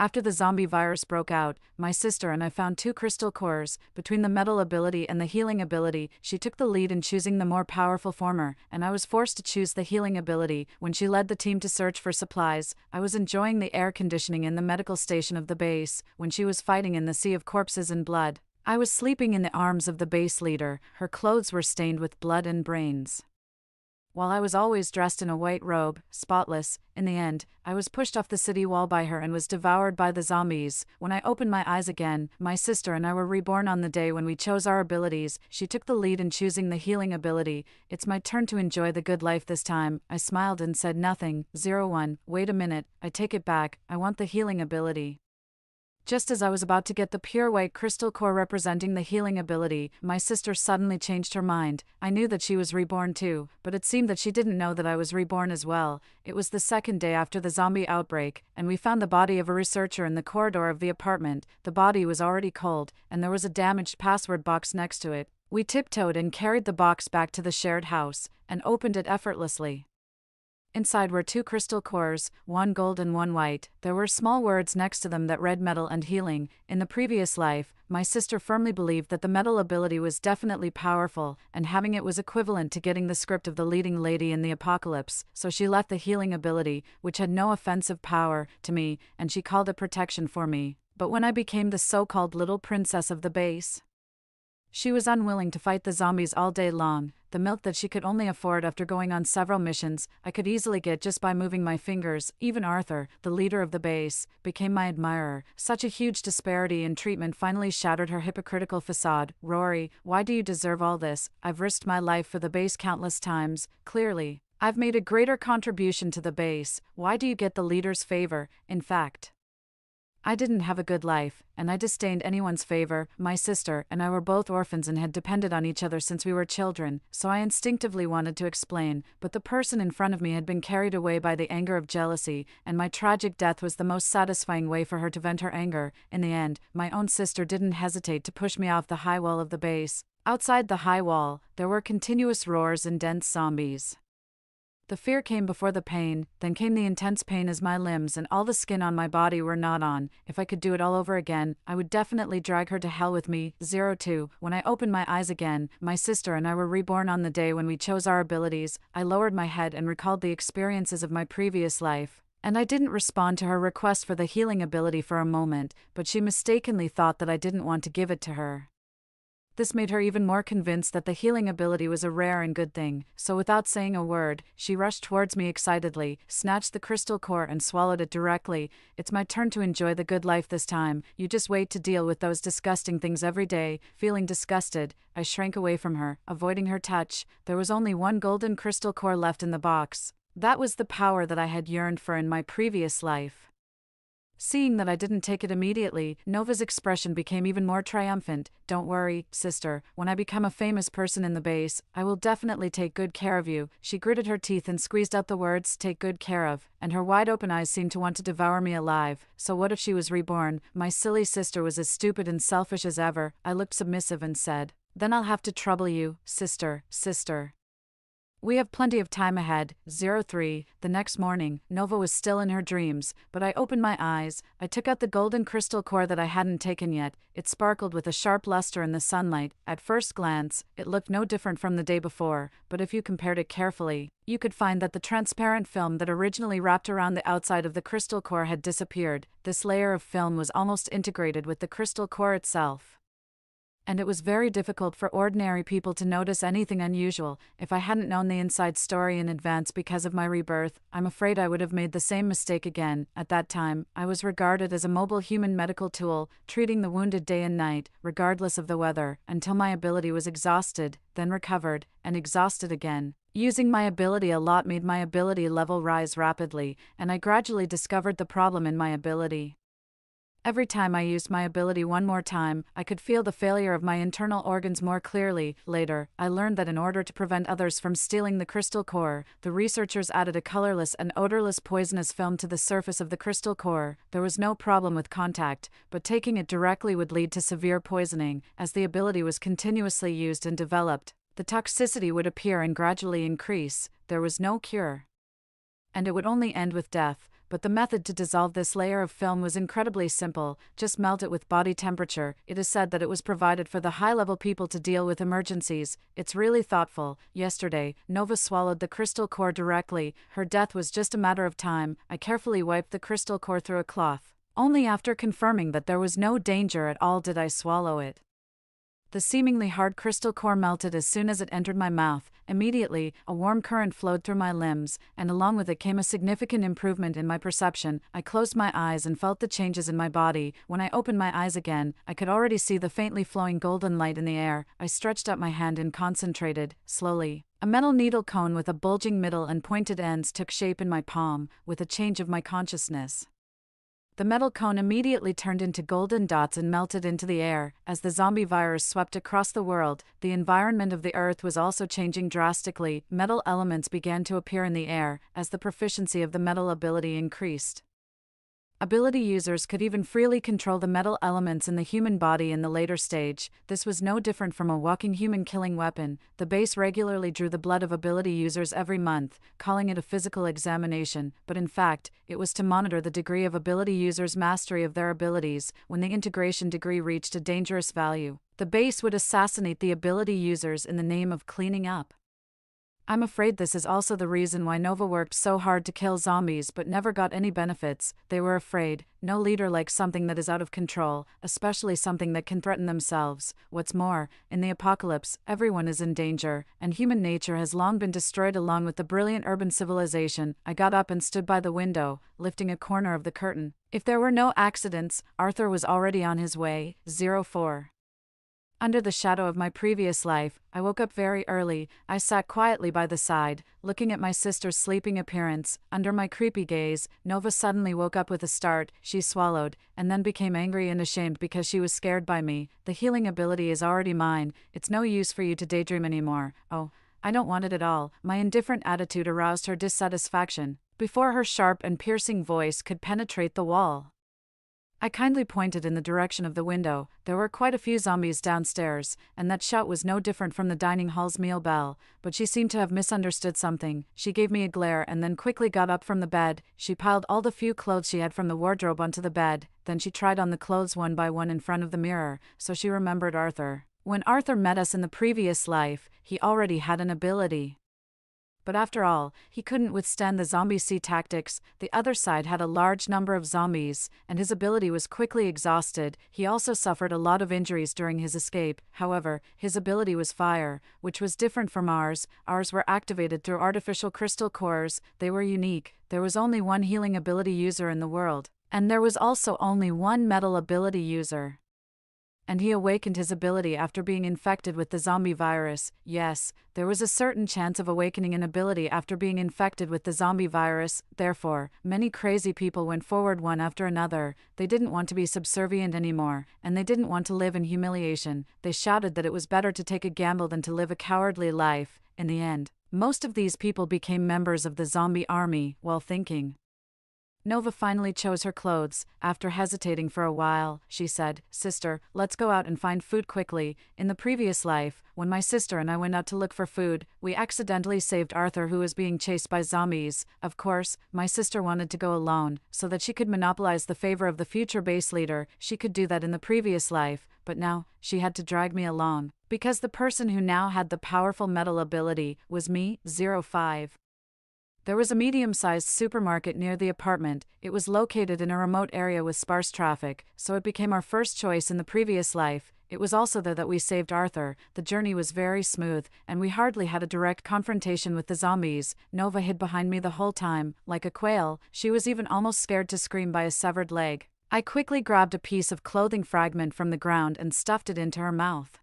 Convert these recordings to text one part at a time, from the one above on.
After the zombie virus broke out, my sister and I found two crystal cores. Between the metal ability and the healing ability, she took the lead in choosing the more powerful former, and I was forced to choose the healing ability. When she led the team to search for supplies, I was enjoying the air conditioning in the medical station of the base. When she was fighting in the sea of corpses and blood, I was sleeping in the arms of the base leader. Her clothes were stained with blood and brains, while I was always dressed in a white robe, spotless. In the end, I was pushed off the city wall by her and was devoured by the zombies. When I opened my eyes again, my sister and I were reborn on the day when we chose our abilities. She took the lead in choosing the healing ability. It's my turn to enjoy the good life this time. I smiled and said nothing. 01, wait a minute, I take it back, I want the healing ability. Just as I was about to get the pure white crystal core representing the healing ability, my sister suddenly changed her mind. I knew that she was reborn too, but it seemed that she didn't know that I was reborn as well. It was the second day after the zombie outbreak, and we found the body of a researcher in the corridor of the apartment. The body was already cold, and there was a damaged password box next to it. We tiptoed and carried the box back to the shared house, and opened it effortlessly. Inside were two crystal cores, one gold and one white. There were small words next to them that read metal and healing. In the previous life, my sister firmly believed that the metal ability was definitely powerful, and having it was equivalent to getting the script of the leading lady in the apocalypse, so she left the healing ability, which had no offensive power, to me, and she called it protection for me. But when I became the so-called little princess of the base, she was unwilling to fight the zombies all day long. The milk that she could only afford after going on several missions, I could easily get just by moving my fingers. Even Arthur, the leader of the base, became my admirer. Such a huge disparity in treatment finally shattered her hypocritical facade. Rory, why do you deserve all this? I've risked my life for the base countless times. Clearly, I've made a greater contribution to the base. Why do you get the leader's favor? In fact, I didn't have a good life, and I disdained anyone's favor. My sister and I were both orphans and had depended on each other since we were children, so I instinctively wanted to explain, but the person in front of me had been carried away by the anger of jealousy, and my tragic death was the most satisfying way for her to vent her anger. In the end, my own sister didn't hesitate to push me off the high wall of the base. Outside the high wall, there were continuous roars and dense zombies. The fear came before the pain, then came the intense pain as my limbs and all the skin on my body were gnawed on. If I could do it all over again, I would definitely drag her to hell with me. 02. When I opened my eyes again, my sister and I were reborn on the day when we chose our abilities. I lowered my head and recalled the experiences of my previous life, and I didn't respond to her request for the healing ability for a moment, but she mistakenly thought that I didn't want to give it to her. This made her even more convinced that the healing ability was a rare and good thing, so without saying a word, she rushed towards me excitedly, snatched the crystal core and swallowed it directly. It's my turn to enjoy the good life this time. You just wait to deal with those disgusting things every day. Feeling disgusted, I shrank away from her, avoiding her touch. There was only one golden crystal core left in the box. That was the power that I had yearned for in my previous life. Seeing that I didn't take it immediately, Nova's expression became even more triumphant. Don't worry, sister, when I become a famous person in the base, I will definitely take good care of you. She gritted her teeth and squeezed out the words, take good care of, and her wide open eyes seemed to want to devour me alive. So what if she was reborn? My silly sister was as stupid and selfish as ever. I looked submissive and said, then I'll have to trouble you, sister. We have plenty of time ahead. 03. The next morning, Nova was still in her dreams, but I opened my eyes. I took out the golden crystal core that I hadn't taken yet. It sparkled with a sharp luster in the sunlight. At first glance, it looked no different from the day before, but if you compared it carefully, you could find that the transparent film that originally wrapped around the outside of the crystal core had disappeared. This layer of film was almost integrated with the crystal core itself, and it was very difficult for ordinary people to notice anything unusual. If I hadn't known the inside story in advance because of my rebirth, I'm afraid I would have made the same mistake again. At that time, I was regarded as a mobile human medical tool, treating the wounded day and night, regardless of the weather, until my ability was exhausted, then recovered, and exhausted again. Using my ability a lot made my ability level rise rapidly, and I gradually discovered the problem in my ability. Every time I used my ability one more time, I could feel the failure of my internal organs more clearly. Later, I learned that in order to prevent others from stealing the crystal core, the researchers added a colorless and odorless poisonous film to the surface of the crystal core. There was no problem with contact, but taking it directly would lead to severe poisoning. As the ability was continuously used and developed, the toxicity would appear and gradually increase. There was no cure, and it would only end with death. but the method to dissolve this layer of film was incredibly simple: just melt it with body temperature. It is said that it was provided for the high-level people to deal with emergencies. It's really thoughtful. Yesterday, Nova swallowed the crystal core directly. Her death was just a matter of time. I carefully wiped the crystal core through a cloth. Only after confirming that there was no danger at all did I swallow it. The seemingly hard crystal core melted as soon as it entered my mouth. Immediately, a warm current flowed through my limbs, and along with it came a significant improvement in my perception. I closed my eyes and felt the changes in my body. When I opened my eyes again, I could already see the faintly flowing golden light in the air. I stretched out my hand and concentrated. Slowly, a metal needle cone with a bulging middle and pointed ends took shape in my palm, with a change of my consciousness. The metal cone immediately turned into golden dots and melted into the air. As the zombie virus swept across the world, the environment of the Earth was also changing drastically. Metal elements began to appear in the air, as the proficiency of the metal ability increased. Ability users could even freely control the metal elements in the human body in the later stage. This was no different from a walking human killing weapon. The base regularly drew the blood of ability users every month, calling it a physical examination, but in fact, it was to monitor the degree of ability users' mastery of their abilities. When the integration degree reached a dangerous value, the base would assassinate the ability users in the name of cleaning up. I'm afraid this is also the reason why Nova worked so hard to kill zombies but never got any benefits. They were afraid. No leader likes something that is out of control, especially something that can threaten themselves. What's more, in the apocalypse, everyone is in danger, and human nature has long been destroyed along with the brilliant urban civilization. I got up and stood by the window, lifting a corner of the curtain. If there were no accidents, Arthur was already on his way. 04. Under the shadow of my previous life, I woke up very early. I sat quietly by the side, looking at my sister's sleeping appearance. Under my creepy gaze, Nova suddenly woke up with a start. She swallowed, and then became angry and ashamed because she was scared by me. The healing ability is already mine. It's no use for you to daydream anymore. Oh, I don't want it at all. My indifferent attitude aroused her dissatisfaction. Before her sharp and piercing voice could penetrate the wall, I kindly pointed in the direction of the window. There were quite a few zombies downstairs, and that shout was no different from the dining hall's meal bell, but she seemed to have misunderstood something. She gave me a glare and then quickly got up from the bed. She piled all the few clothes she had from the wardrobe onto the bed, then she tried on the clothes one by one in front of the mirror, so she remembered Arthur. When Arthur met us in the previous life, he already had an ability. But after all, he couldn't withstand the zombie sea tactics. The other side had a large number of zombies, and his ability was quickly exhausted. He also suffered a lot of injuries during his escape. However, his ability was fire, which was different from ours. Ours were activated through artificial crystal cores. They were unique. There was only one healing ability user in the world, and there was also only one metal ability user. And he awakened his ability after being infected with the zombie virus. Yes, there was a certain chance of awakening an ability after being infected with the zombie virus. Therefore, many crazy people went forward one after another. They didn't want to be subservient anymore, and they didn't want to live in humiliation. They shouted that it was better to take a gamble than to live a cowardly life. In the end, most of these people became members of the zombie army while thinking. Nova finally chose her clothes. After hesitating for a while, she said, "Sister, let's go out and find food quickly." In the previous life, when my sister and I went out to look for food, we accidentally saved Arthur, who was being chased by zombies. Of course, my sister wanted to go alone, so that she could monopolize the favor of the future base leader. She could do that in the previous life, but now, she had to drag me along, because the person who now had the powerful metal ability was me. 05. There was a medium-sized supermarket near the apartment. It was located in a remote area with sparse traffic, so it became our first choice in the previous life. It was also there that we saved Arthur. The journey was very smooth, and we hardly had a direct confrontation with the zombies. Nova hid behind me the whole time, like a quail. She was even almost scared to scream by a severed leg. I quickly grabbed a piece of clothing fragment from the ground and stuffed it into her mouth.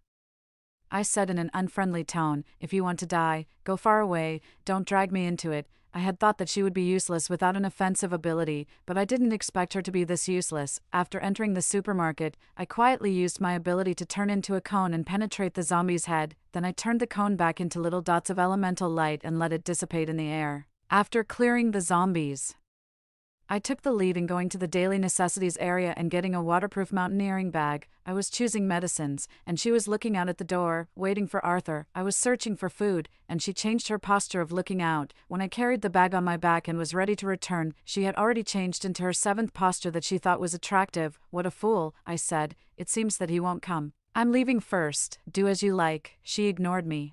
I said in an unfriendly tone, "If you want to die, go far away, don't drag me into it." I had thought that she would be useless without an offensive ability, but I didn't expect her to be this useless. After entering the supermarket, I quietly used my ability to turn into a cone and penetrate the zombie's head. Then I turned the cone back into little dots of elemental light and let it dissipate in the air. After clearing the zombies, I took the lead in going to the daily necessities area and getting a waterproof mountaineering bag. I was choosing medicines, and she was looking out at the door, waiting for Arthur. I was searching for food, and she changed her posture of looking out. When I carried the bag on my back and was ready to return, she had already changed into her seventh posture that she thought was attractive. What a fool, I said. It seems that he won't come. I'm leaving first. Do as you like. She ignored me.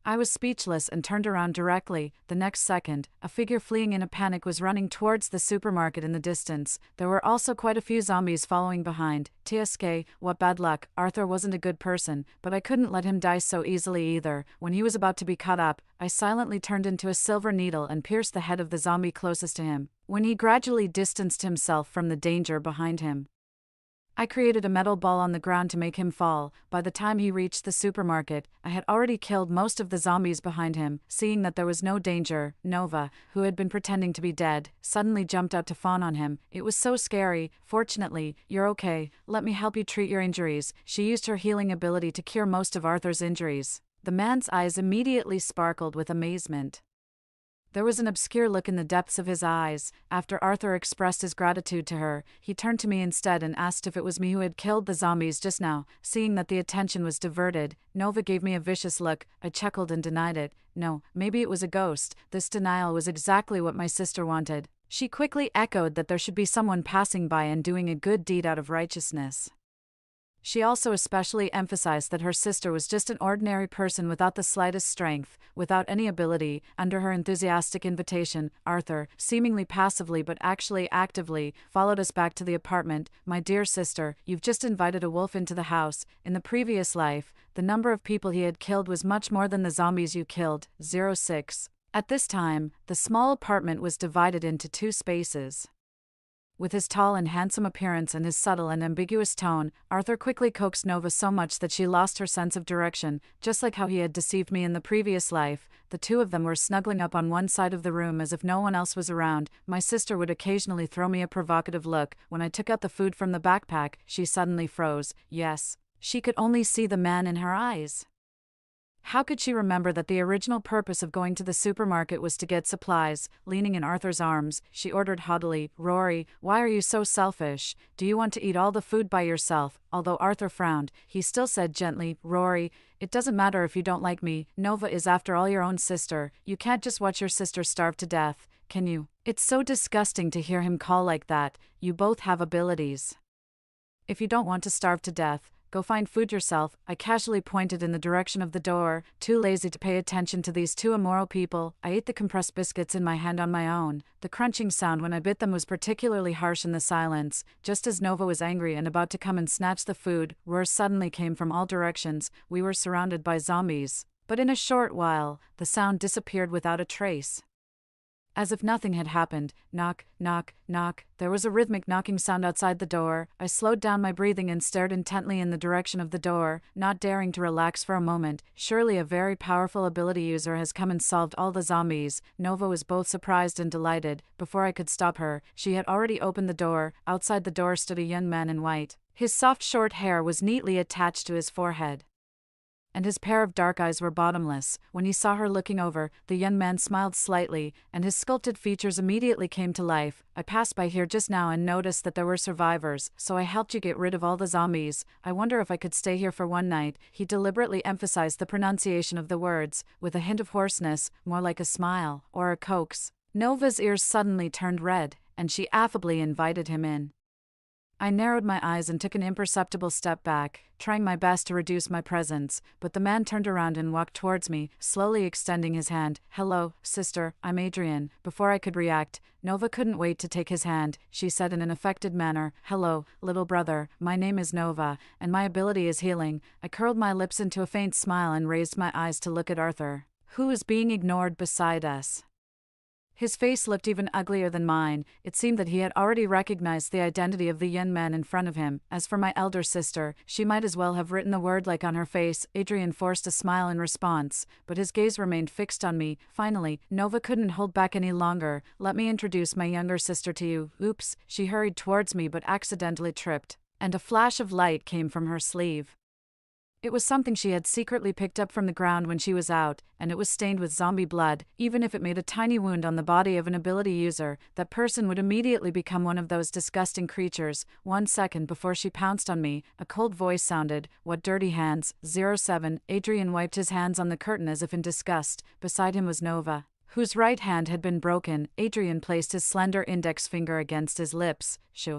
I was speechless and turned around directly. The next second, a figure fleeing in a panic was running towards the supermarket in the distance. There were also quite a few zombies following behind. TSK, what bad luck. Arthur wasn't a good person, but I couldn't let him die so easily either. When he was about to be cut up, I silently turned into a silver needle and pierced the head of the zombie closest to him. When he gradually distanced himself from the danger behind him, I created a metal ball on the ground to make him fall. By the time he reached the supermarket, I had already killed most of the zombies behind him. Seeing that there was no danger, Nova, who had been pretending to be dead, suddenly jumped out to fawn on him. It was so scary. Fortunately, you're okay. Let me help you treat your injuries. She used her healing ability to cure most of Arthur's injuries. The man's eyes immediately sparkled with amazement. There was an obscure look in the depths of his eyes. After Arthur expressed his gratitude to her, he turned to me instead and asked if it was me who had killed the zombies just now. Seeing that the attention was diverted, Nova gave me a vicious look. I chuckled and denied it. No, maybe it was a ghost. This denial was exactly what my sister wanted. She quickly echoed that there should be someone passing by and doing a good deed out of righteousness. She also especially emphasized that her sister was just an ordinary person without the slightest strength, without any ability. Under her enthusiastic invitation, Arthur, seemingly passively but actually actively, followed us back to the apartment. My dear sister, you've just invited a wolf into the house. In the previous life, the number of people he had killed was much more than the zombies you killed. 06. At this time, the small apartment was divided into two spaces. With his tall and handsome appearance and his subtle and ambiguous tone, Arthur quickly coaxed Nova so much that she lost her sense of direction. Just like how he had deceived me in the previous life, the two of them were snuggling up on one side of the room as if no one else was around. My sister would occasionally throw me a provocative look. When I took out the food from the backpack, she suddenly froze. Yes, she could only see the man in her eyes. How could she remember that the original purpose of going to the supermarket was to get supplies? Leaning in Arthur's arms, she ordered haughtily, "Rory, why are you so selfish? Do you want to eat all the food by yourself?" Although Arthur frowned, he still said gently, "Rory, it doesn't matter if you don't like me. Nova is after all your own sister. You can't just watch your sister starve to death, can you?" It's so disgusting to hear him call like that. You both have abilities. If you don't want to starve to death, go find food yourself. I casually pointed in the direction of the door, too lazy to pay attention to these two immoral people. I ate the compressed biscuits in my hand on my own. The crunching sound when I bit them was particularly harsh in the silence. Just as Nova was angry and about to come and snatch the food, roars suddenly came from all directions. We were surrounded by zombies. But in a short while, the sound disappeared without a trace. As if nothing had happened, knock, knock, knock, there was a rhythmic knocking sound outside the door. I slowed down my breathing and stared intently in the direction of the door, not daring to relax for a moment. Surely a very powerful ability user has come and solved all the zombies. Nova was both surprised and delighted. Before I could stop her, she had already opened the door. Outside the door stood a young man in white. His soft short hair was neatly attached to his forehead, and his pair of dark eyes were bottomless. When he saw her looking over, the young man smiled slightly, and his sculpted features immediately came to life. "I passed by here just now and noticed that there were survivors, so I helped you get rid of all the zombies. I wonder if I could stay here for one night." He deliberately emphasized the pronunciation of the words, with a hint of hoarseness, more like a smile, or a coax. Nova's ears suddenly turned red, and she affably invited him in. I narrowed my eyes and took an imperceptible step back, trying my best to reduce my presence, but the man turned around and walked towards me, slowly extending his hand. "Hello, sister, I'm Adrian." Before I could react, Nova couldn't wait to take his hand. She said in an affected manner, "Hello, little brother, my name is Nova, and my ability is healing." I curled my lips into a faint smile and raised my eyes to look at Arthur, who was being ignored beside us. His face looked even uglier than mine. It seemed that he had already recognized the identity of the young man in front of him. As for my elder sister, she might as well have written the word "like" on her face. Adrian forced a smile in response, but his gaze remained fixed on me. Finally, Nova couldn't hold back any longer. "Let me introduce my younger sister to you." Oops, she hurried towards me but accidentally tripped, and a flash of light came from her sleeve. It was something she had secretly picked up from the ground when she was out, and it was stained with zombie blood. Even if it made a tiny wound on the body of an ability user, that person would immediately become one of those disgusting creatures. 1 second before she pounced on me, a cold voice sounded, "What dirty hands?" 07. Adrian wiped his hands on the curtain as if in disgust. Beside him was Nova, whose right hand had been broken. Adrian placed his slender index finger against his lips. "Shoo.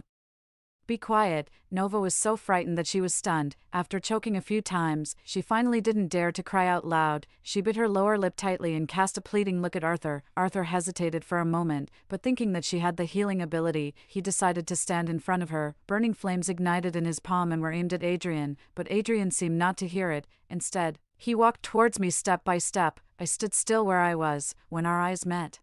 Be quiet." Nova was so frightened that she was stunned. After choking a few times, she finally didn't dare to cry out loud. She bit her lower lip tightly and cast a pleading look at Arthur. Arthur hesitated for a moment, but thinking that she had the healing ability, he decided to stand in front of her. Burning flames ignited in his palm and were aimed at Adrian, but Adrian seemed not to hear it. Instead, he walked towards me step by step. I stood still where I was. When our eyes met,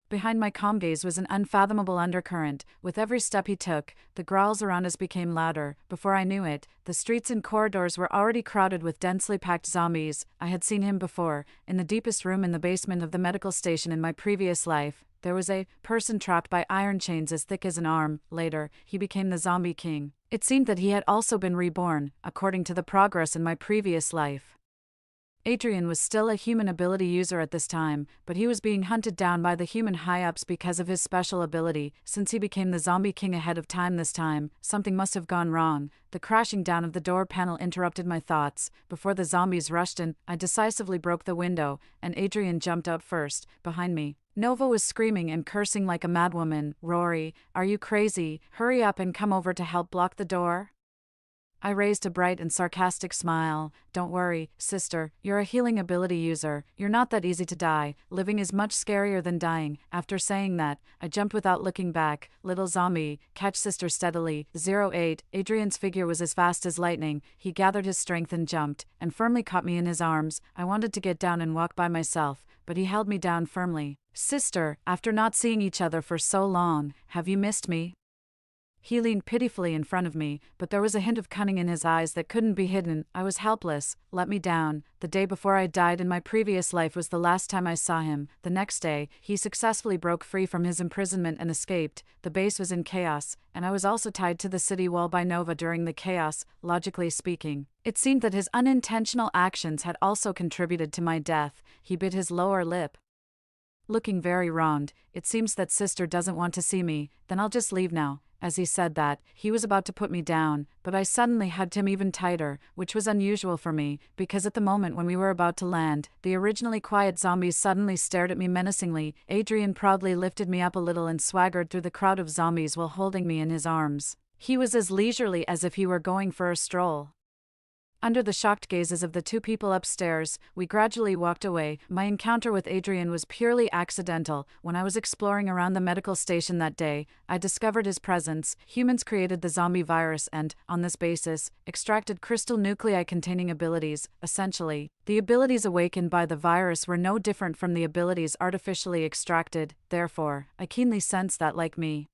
behind my calm gaze was an unfathomable undercurrent. With every step he took, the growls around us became louder. Before I knew it, the streets and corridors were already crowded with densely packed zombies. I had seen him before, in the deepest room in the basement of the medical station in my previous life. There was a person trapped by iron chains as thick as an arm. Later, he became the Zombie King. It seemed that he had also been reborn, according to the progress in my previous life. Adrian was still a human ability user at this time, but he was being hunted down by the human high-ups because of his special ability. Since he became the Zombie King ahead of time this time, something must have gone wrong. The crashing down of the door panel interrupted my thoughts. Before the zombies rushed in, I decisively broke the window, and Adrian jumped out first. Behind me, Nova was screaming and cursing like a madwoman. "Rory, are you crazy? Hurry up and come over to help block the door." I raised a bright and sarcastic smile. "Don't worry, sister, you're a healing ability user. You're not that easy to die. Living is much scarier than dying." After saying that, I jumped without looking back. "Little zombie, catch sister steadily." 08. Adrian's figure was as fast as lightning. He gathered his strength and jumped, and firmly caught me in his arms. I wanted to get down and walk by myself, but he held me down firmly. "Sister, after not seeing each other for so long, have you missed me?" He leaned pitifully in front of me, but there was a hint of cunning in his eyes that couldn't be hidden. I was helpless. "Let me down." The day before I died in my previous life was the last time I saw him. The next day, he successfully broke free from his imprisonment and escaped. The base was in chaos, and I was also tied to the city wall by Nova during the chaos. Logically speaking, it seemed that his unintentional actions had also contributed to my death. He bit his lower lip, looking very wronged. "It seems that sister doesn't want to see me. Then I'll just leave now." As he said that, he was about to put me down, but I suddenly hugged him even tighter, which was unusual for me, because at the moment when we were about to land, the originally quiet zombies suddenly stared at me menacingly. Adrian proudly lifted me up a little and swaggered through the crowd of zombies while holding me in his arms. He was as leisurely as if he were going for a stroll. Under the shocked gazes of the two people upstairs, we gradually walked away. My encounter with Adrian was purely accidental. When I was exploring around the medical station that day, I discovered his presence. Humans created the zombie virus and, on this basis, extracted crystal nuclei containing abilities. Essentially, the abilities awakened by the virus were no different from the abilities artificially extracted. Therefore, I keenly sensed that, like me,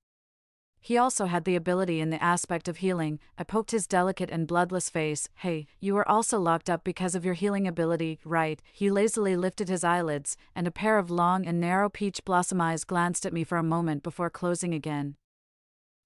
he also had the ability in the aspect of healing. I poked his delicate and bloodless face. "Hey, you were also locked up because of your healing ability, right?" He lazily lifted his eyelids, and a pair of long and narrow peach blossom eyes glanced at me for a moment before closing again.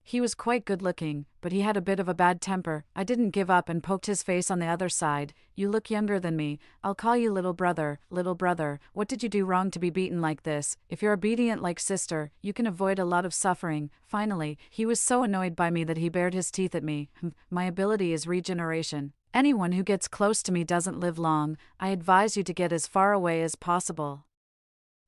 He was quite good-looking, but he had a bit of a bad temper. I didn't give up and poked his face on the other side. "You look younger than me. I'll call you little brother." "Little brother, what did you do wrong to be beaten like this? If you're obedient like sister, you can avoid a lot of suffering." Finally, he was so annoyed by me that he bared his teeth at me. "My ability is regeneration. Anyone who gets close to me doesn't live long. I advise you to get as far away as possible."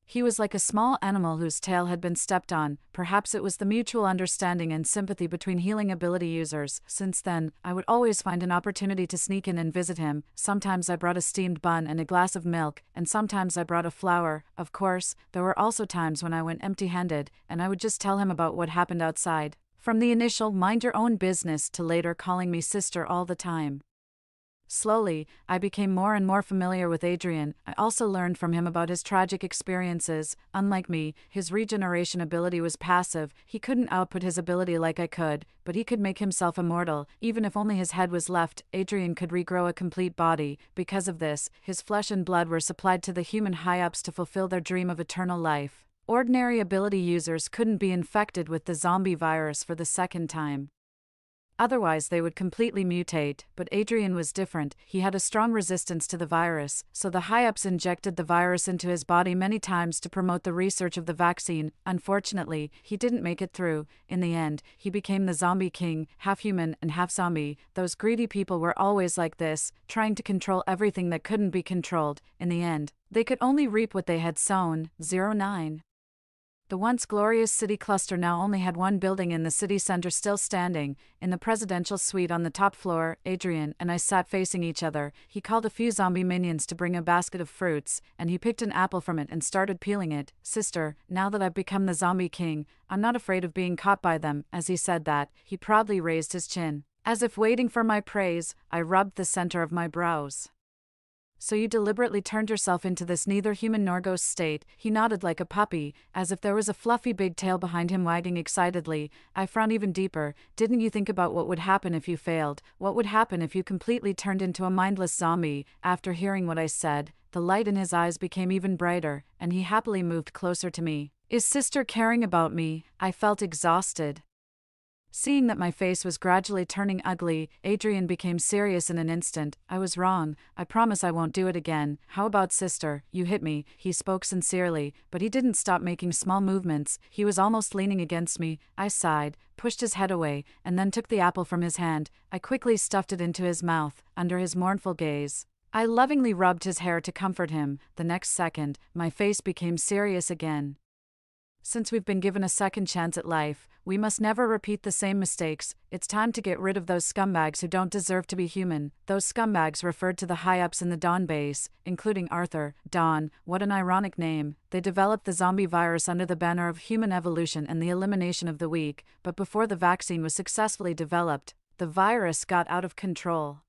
He was like a small animal whose tail had been stepped on. Perhaps it was the mutual understanding and sympathy between healing ability users. Since then, I would always find an opportunity to sneak in and visit him. Sometimes I brought a steamed bun and a glass of milk, and sometimes I brought a flower. Of course, there were also times when I went empty-handed, and I would just tell him about what happened outside. From the initial mind your own business to later calling me sister all the time. Slowly, I became more and more familiar with Adrian. I also learned from him about his tragic experiences. Unlike me, his regeneration ability was passive. He couldn't output his ability like I could, but he could make himself immortal. Even if only his head was left, Adrian could regrow a complete body. Because of this, his flesh and blood were supplied to the human high-ups to fulfill their dream of eternal life. Ordinary ability users couldn't be infected with the zombie virus for the second time. Otherwise they would completely mutate, but Adrian was different. He had a strong resistance to the virus, so the high-ups injected the virus into his body many times to promote the research of the vaccine. Unfortunately, he didn't make it through. In the end, he became the zombie king, half human and half zombie. Those greedy people were always like this, trying to control everything that couldn't be controlled. In the end, they could only reap what they had sown. 09. The once glorious city cluster now only had one building in the city center still standing. In the presidential suite on the top floor, Adrian and I sat facing each other. He called a few zombie minions to bring a basket of fruits, and he picked an apple from it and started peeling it. Sister, now that I've become the zombie king, I'm not afraid of being caught by them. As he said that, he proudly raised his chin. As if waiting for my praise, I rubbed the center of my brows. So you deliberately turned yourself into this neither human nor ghost state. He nodded like a puppy, as if there was a fluffy big tail behind him wagging excitedly. I frowned even deeper. Didn't you think about what would happen if you failed? What would happen if you completely turned into a mindless zombie? After hearing what I said, the light in his eyes became even brighter, and he happily moved closer to me. Is sister caring about me? I felt exhausted. Seeing that my face was gradually turning ugly, Adrian became serious in an instant. I was wrong. I promise I won't do it again. How about sister? You hit me. He spoke sincerely, but he didn't stop making small movements. He was almost leaning against me. I sighed, pushed his head away, and then took the apple from his hand. I quickly stuffed it into his mouth, under his mournful gaze. I lovingly rubbed his hair to comfort him. The next second, my face became serious again. Since we've been given a second chance at life, we must never repeat the same mistakes. It's time to get rid of those scumbags who don't deserve to be human. Those scumbags referred to the high-ups in the Dawn base, including Arthur. Dawn, what an ironic name. They developed the zombie virus under the banner of human evolution and the elimination of the weak, but before the vaccine was successfully developed, the virus got out of control.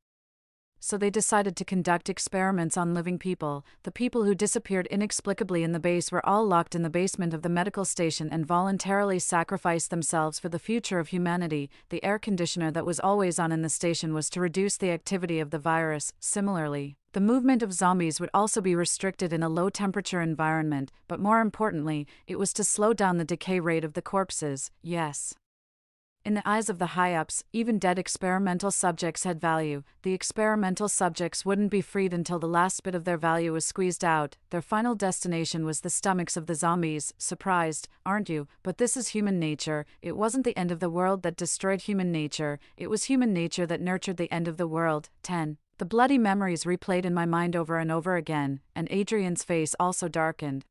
So they decided to conduct experiments on living people. The people who disappeared inexplicably in the base were all locked in the basement of the medical station and voluntarily sacrificed themselves for the future of humanity. The air conditioner that was always on in the station was to reduce the activity of the virus. Similarly, the movement of zombies would also be restricted in a low-temperature environment, but more importantly, it was to slow down the decay rate of the corpses. Yes. In the eyes of the high-ups, even dead experimental subjects had value. The experimental subjects wouldn't be freed until the last bit of their value was squeezed out. Their final destination was the stomachs of the zombies. Surprised, aren't you? But this is human nature. It wasn't the end of the world that destroyed human nature. It was human nature that nurtured the end of the world. 10. The bloody memories replayed in my mind over and over again, and Adrian's face also darkened.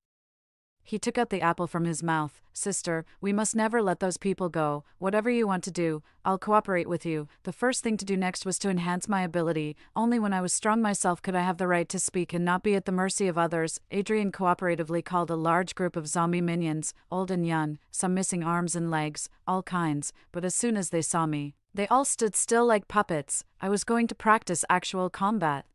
He took out the apple from his mouth. Sister, we must never let those people go. Whatever you want to do, I'll cooperate with you. The first thing to do next was to enhance my ability. Only when I was strong myself could I have the right to speak and not be at the mercy of others. Adrian cooperatively called a large group of zombie minions, old and young, some missing arms and legs, all kinds, but as soon as they saw me, they all stood still like puppets. I was going to practice actual combat,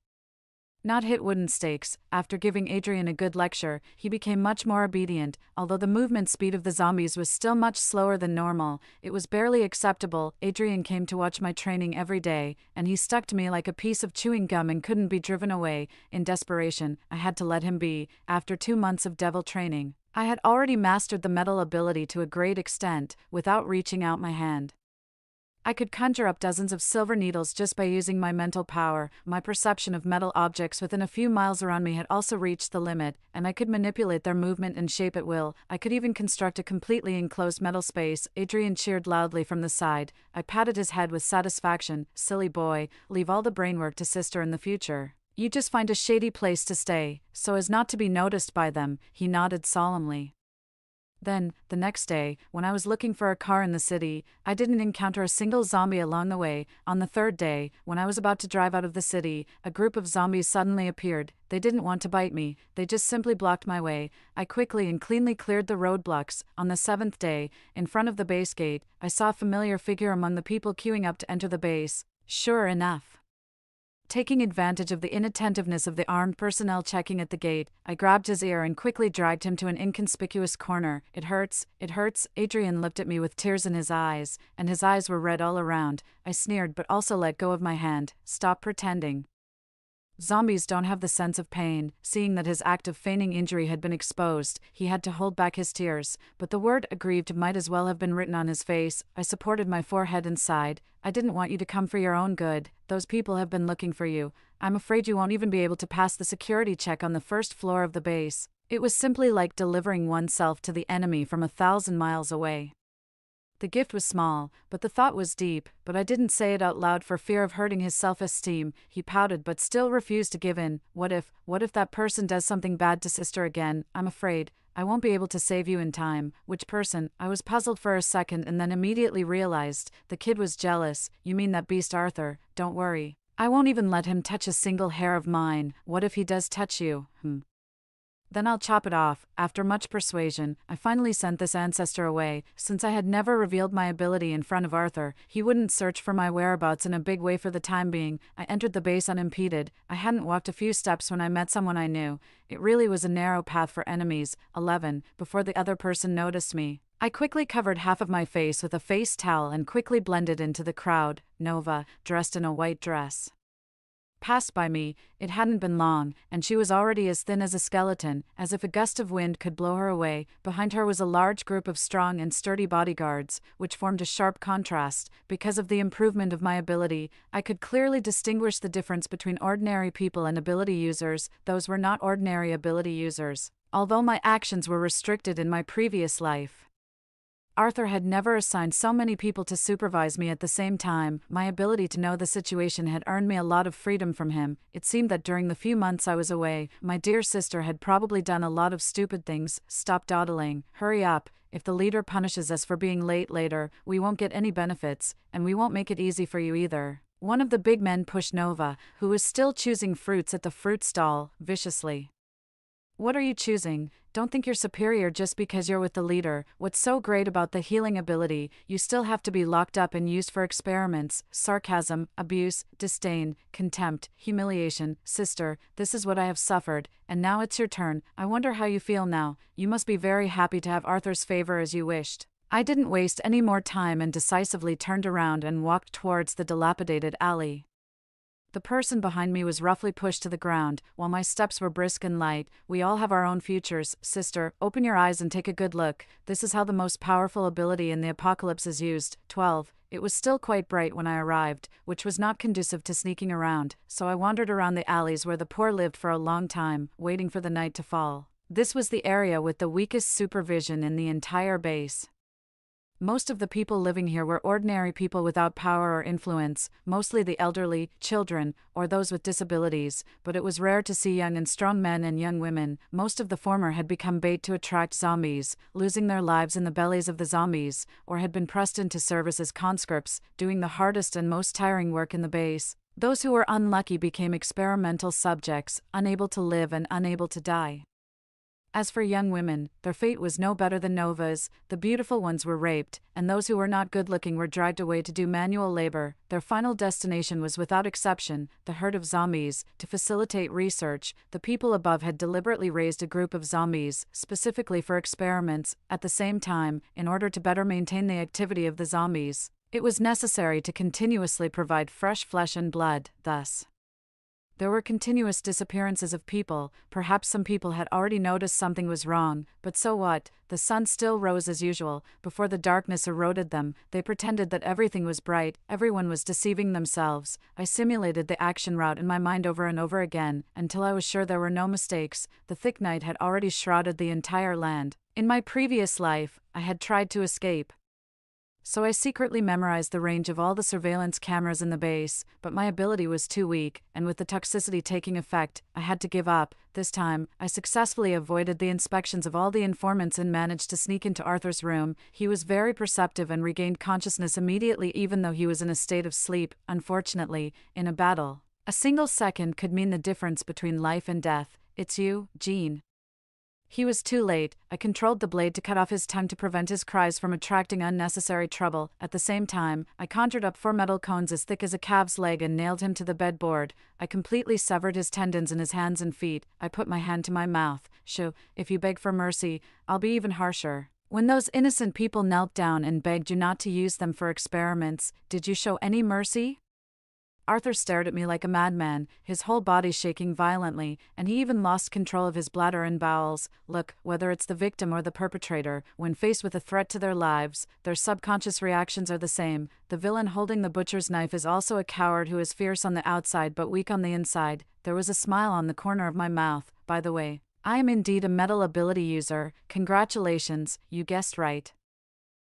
not hit wooden stakes. After giving Adrian a good lecture, he became much more obedient. Although the movement speed of the zombies was still much slower than normal, it was barely acceptable. Adrian came to watch my training every day, and he stuck to me like a piece of chewing gum and couldn't be driven away. In desperation, I had to let him be. After 2 months of devil training, I had already mastered the metal ability to a great extent, without reaching out my hand. I could conjure up dozens of silver needles just by using my mental power. My perception of metal objects within a few miles around me had also reached the limit, and I could manipulate their movement and shape at will. I could even construct a completely enclosed metal space. Adrian cheered loudly from the side. I patted his head with satisfaction. Silly boy, leave all the brainwork to sister in the future. You just find a shady place to stay, so as not to be noticed by them. He nodded solemnly. Then, the next day, when I was looking for a car in the city, I didn't encounter a single zombie along the way. On the third day, when I was about to drive out of the city, a group of zombies suddenly appeared. They didn't want to bite me, they just simply blocked my way. I quickly and cleanly cleared the roadblocks. On the 7th day, in front of the base gate, I saw a familiar figure among the people queuing up to enter the base. Sure enough, taking advantage of the inattentiveness of the armed personnel checking at the gate, I grabbed his ear and quickly dragged him to an inconspicuous corner. It hurts, it hurts. Adrian looked at me with tears in his eyes, and his eyes were red all around. I sneered but also let go of my hand. Stop pretending. Zombies don't have the sense of pain. Seeing that his act of feigning injury had been exposed, he had to hold back his tears, but the word aggrieved might as well have been written on his face. I supported my forehead and sighed. I didn't want you to come for your own good. Those people have been looking for you. I'm afraid you won't even be able to pass the security check on the first floor of the base. It was simply like delivering oneself to the enemy from 1,000 miles away. The gift was small, but the thought was deep, but I didn't say it out loud for fear of hurting his self-esteem. He pouted but still refused to give in. What if that person does something bad to sister again? I'm afraid I won't be able to save you in time. Which person? I was puzzled for a second and then immediately realized. The kid was jealous. You mean that beast Arthur? Don't worry. I won't even let him touch a single hair of mine. What if he does touch you? Then I'll chop it off. After much persuasion, I finally sent this ancestor away. Since I had never revealed my ability in front of Arthur, he wouldn't search for my whereabouts in a big way for the time being. I entered the base unimpeded. I hadn't walked a few steps when I met someone I knew. It really was a narrow path for enemies. 11, before the other person noticed me. I quickly covered half of my face with a face towel and quickly blended into the crowd. Nova, dressed in a white dress, passed by me. It hadn't been long, and she was already as thin as a skeleton, as if a gust of wind could blow her away. Behind her was a large group of strong and sturdy bodyguards, which formed a sharp contrast. Because of the improvement of my ability, I could clearly distinguish the difference between ordinary people and ability users. Those were not ordinary ability users. Although my actions were restricted in my previous life, Arthur had never assigned so many people to supervise me at the same time. My ability to know the situation had earned me a lot of freedom from him. It seemed that during the few months I was away, my dear sister had probably done a lot of stupid things. Stop dawdling. Hurry up. If the leader punishes us for being late later, we won't get any benefits, and we won't make it easy for you either. One of the big men pushed Nova, who was still choosing fruits at the fruit stall, viciously. What are you choosing? Don't think you're superior just because you're with the leader. What's so great about the healing ability? You still have to be locked up and used for experiments. Sarcasm, abuse, disdain, contempt, humiliation. Sister, this is what I have suffered, and now it's your turn. I wonder how you feel now. You must be very happy to have Arthur's favor as you wished. I didn't waste any more time and decisively turned around and walked towards the dilapidated alley. The person behind me was roughly pushed to the ground, while my steps were brisk and light. We all have our own futures. Sister, open your eyes and take a good look. This is how the most powerful ability in the apocalypse is used. 12. It was still quite bright when I arrived, which was not conducive to sneaking around, so I wandered around the alleys where the poor lived for a long time, waiting for the night to fall. This was the area with the weakest supervision in the entire base. Most of the people living here were ordinary people without power or influence, mostly the elderly, children, or those with disabilities, but it was rare to see young and strong men and young women. Most of the former had become bait to attract zombies, losing their lives in the bellies of the zombies, or had been pressed into service as conscripts, doing the hardest and most tiring work in the base. Those who were unlucky became experimental subjects, unable to live and unable to die. As for young women, their fate was no better than Nova's. The beautiful ones were raped, and those who were not good-looking were dragged away to do manual labor. Their final destination was without exception the herd of zombies. To facilitate research, the people above had deliberately raised a group of zombies, specifically for experiments. At the same time, in order to better maintain the activity of the zombies, it was necessary to continuously provide fresh flesh and blood. Thus, there were continuous disappearances of people. Perhaps some people had already noticed something was wrong, but so what? The sun still rose as usual. Before the darkness eroded them, they pretended that everything was bright. Everyone was deceiving themselves. I simulated the action route in my mind over and over again, until I was sure there were no mistakes. The thick night had already shrouded the entire land. In my previous life, I had tried to escape, so I secretly memorized the range of all the surveillance cameras in the base, but my ability was too weak, and with the toxicity taking effect, I had to give up. This time, I successfully avoided the inspections of all the informants and managed to sneak into Arthur's room. He was very perceptive and regained consciousness immediately even though he was in a state of sleep. Unfortunately, in a battle, a single second could mean the difference between life and death. It's you, Jean. He was too late. I controlled the blade to cut off his tongue to prevent his cries from attracting unnecessary trouble. At the same time, I conjured up 4 metal cones as thick as a calf's leg and nailed him to the bedboard. I completely severed his tendons in his hands and feet. I put my hand to my mouth. Shoo, if you beg for mercy, I'll be even harsher. When those innocent people knelt down and begged you not to use them for experiments, did you show any mercy? Arthur stared at me like a madman, his whole body shaking violently, and he even lost control of his bladder and bowels. Look, whether it's the victim or the perpetrator, when faced with a threat to their lives, their subconscious reactions are the same. The villain holding the butcher's knife is also a coward who is fierce on the outside but weak on the inside. There was a smile on the corner of my mouth. By the way, I am indeed a metal ability user. Congratulations, you guessed right.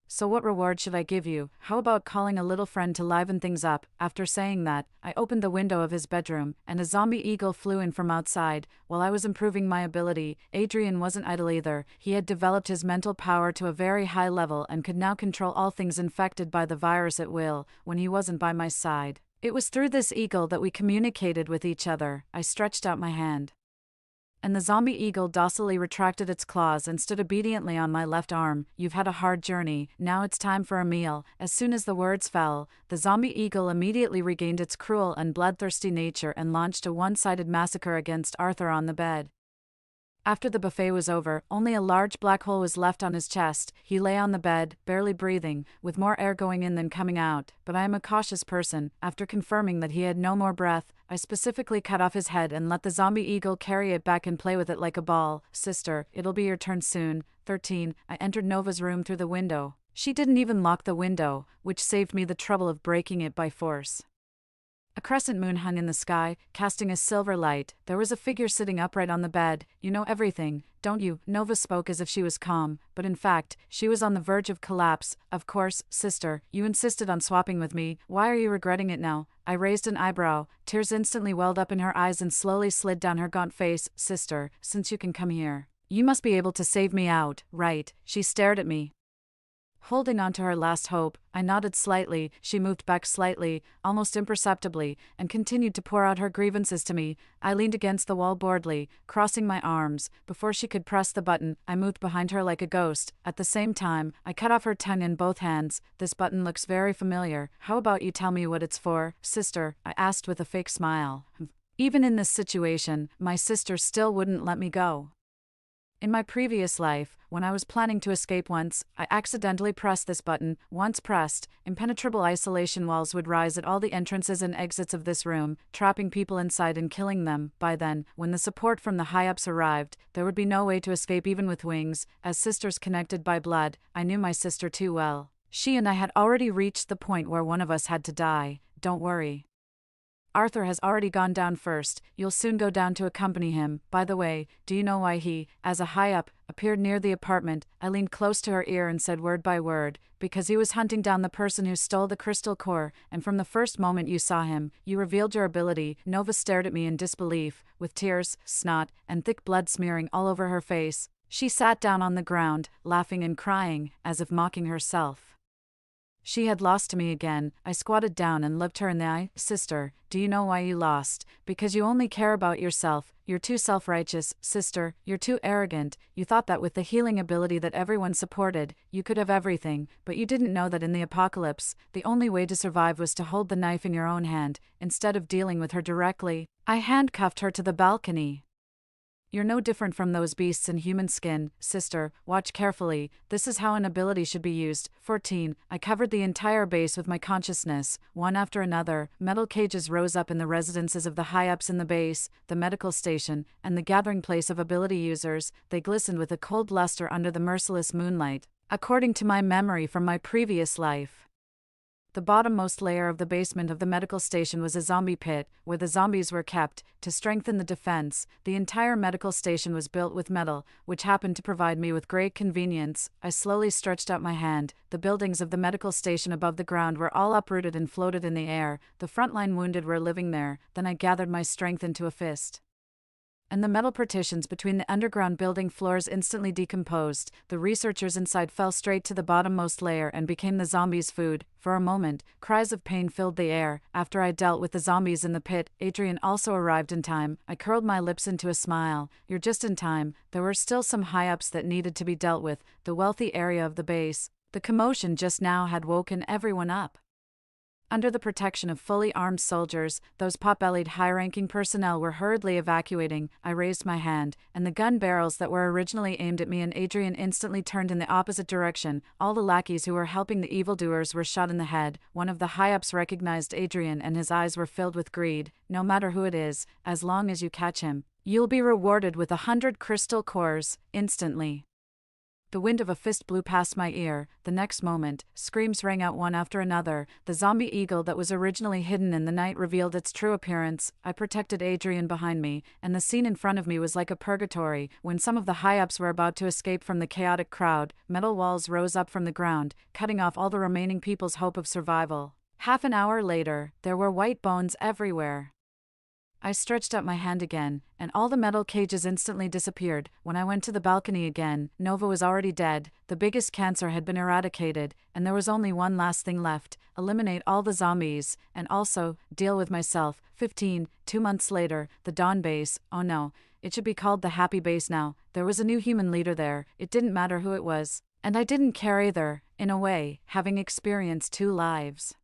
So what reward should I give you? How about calling a little friend to liven things up? After saying that, I opened the window of his bedroom, and a zombie eagle flew in from outside. While I was improving my ability, Adrian wasn't idle either. He had developed his mental power to a very high level and could now control all things infected by the virus at will, when he wasn't by my side. It was through this eagle that we communicated with each other. I stretched out my hand, and the zombie eagle docilely retracted its claws and stood obediently on my left arm. You've had a hard journey, now it's time for a meal. As soon as the words fell, the zombie eagle immediately regained its cruel and bloodthirsty nature and launched a one-sided massacre against Arthur on the bed. After the buffet was over, only a large black hole was left on his chest. He lay on the bed, barely breathing, with more air going in than coming out. But I am a cautious person. After confirming that he had no more breath, I specifically cut off his head and let the zombie eagle carry it back and play with it like a ball. Sister, it'll be your turn soon. 13. I entered Nova's room through the window. She didn't even lock the window, which saved me the trouble of breaking it by force. A crescent moon hung in the sky, casting a silver light. There was a figure sitting upright on the bed. You know everything, don't you? Nova spoke as if she was calm, but in fact, she was on the verge of collapse. Of course, sister, you insisted on swapping with me. Why are you regretting it now? I raised an eyebrow. Tears instantly welled up in her eyes and slowly slid down her gaunt face. Sister, since you can come here, you must be able to save me out, right? She stared at me, holding on to her last hope. I nodded slightly. She moved back slightly, almost imperceptibly, and continued to pour out her grievances to me. I leaned against the wall boredly, crossing my arms. Before she could press the button, I moved behind her like a ghost. At the same time, I cut off her tongue in both hands. This button looks very familiar. How about you tell me what it's for, sister? I asked with a fake smile. Even in this situation, my sister still wouldn't let me go. In my previous life, when I was planning to escape once, I accidentally pressed this button. Once pressed, impenetrable isolation walls would rise at all the entrances and exits of this room, trapping people inside and killing them. By then, when the support from the high-ups arrived, there would be no way to escape even with wings. As sisters connected by blood, I knew my sister too well. She and I had already reached the point where one of us had to die. Don't worry. Arthur has already gone down first. You'll soon go down to accompany him. By the way, do you know why he, as a high-up, appeared near the apartment? I leaned close to her ear and said word by word. Because he was hunting down the person who stole the crystal core, and from the first moment you saw him, you revealed your ability. Nova stared at me in disbelief, with tears, snot, and thick blood smearing all over her face. She sat down on the ground, laughing and crying, as if mocking herself. She had lost to me again. I squatted down and looked her in the eye. Sister, do you know why you lost? Because you only care about yourself. You're too self-righteous. Sister, you're too arrogant. You thought that with the healing ability that everyone supported, you could have everything, but you didn't know that in the apocalypse, the only way to survive was to hold the knife in your own hand, instead of dealing with her directly. I handcuffed her to the balcony. You're no different from those beasts in human skin. Sister, watch carefully. This is how an ability should be used. 14. I covered the entire base with my consciousness. One after another, metal cages rose up in the residences of the high-ups in the base, the medical station, and the gathering place of ability users. They glistened with a cold luster under the merciless moonlight. According to my memory from my previous life, the bottommost layer of the basement of the medical station was a zombie pit, where the zombies were kept. To strengthen the defense, the entire medical station was built with metal, which happened to provide me with great convenience. I slowly stretched out my hand. The buildings of the medical station above the ground were all uprooted and floated in the air. The frontline wounded were living there. Then I gathered my strength into a fist, and the metal partitions between the underground building floors instantly decomposed. The researchers inside fell straight to the bottommost layer and became the zombies' food. For a moment, cries of pain filled the air. After I dealt with the zombies in the pit, Adrian also arrived in time. I curled my lips into a smile. You're just in time. There were still some high-ups that needed to be dealt with, the wealthy area of the base. The commotion just now had woken everyone up. Under the protection of fully armed soldiers, those pot-bellied high-ranking personnel were hurriedly evacuating. I raised my hand, and the gun barrels that were originally aimed at me and Adrian instantly turned in the opposite direction. All the lackeys who were helping the evildoers were shot in the head. One of the high-ups recognized Adrian and his eyes were filled with greed. No matter who it is, as long as you catch him, you'll be rewarded with 100 crystal cores, instantly. The wind of a fist blew past my ear. The next moment, screams rang out one after another. The zombie eagle that was originally hidden in the night revealed its true appearance. I protected Adrian behind me, and the scene in front of me was like a purgatory. When some of the high-ups were about to escape from the chaotic crowd, metal walls rose up from the ground, cutting off all the remaining people's hope of survival. Half an hour later, there were white bones everywhere. I stretched out my hand again, and all the metal cages instantly disappeared. When I went to the balcony again, Nova was already dead, the biggest cancer had been eradicated, and there was only one last thing left: eliminate all the zombies, and also, deal with myself. 15. 2 months later, the Dawn Base. Oh no, it should be called the Happy Base now. There was a new human leader there. It didn't matter who it was. And I didn't care either, in a way, having experienced 2 lives.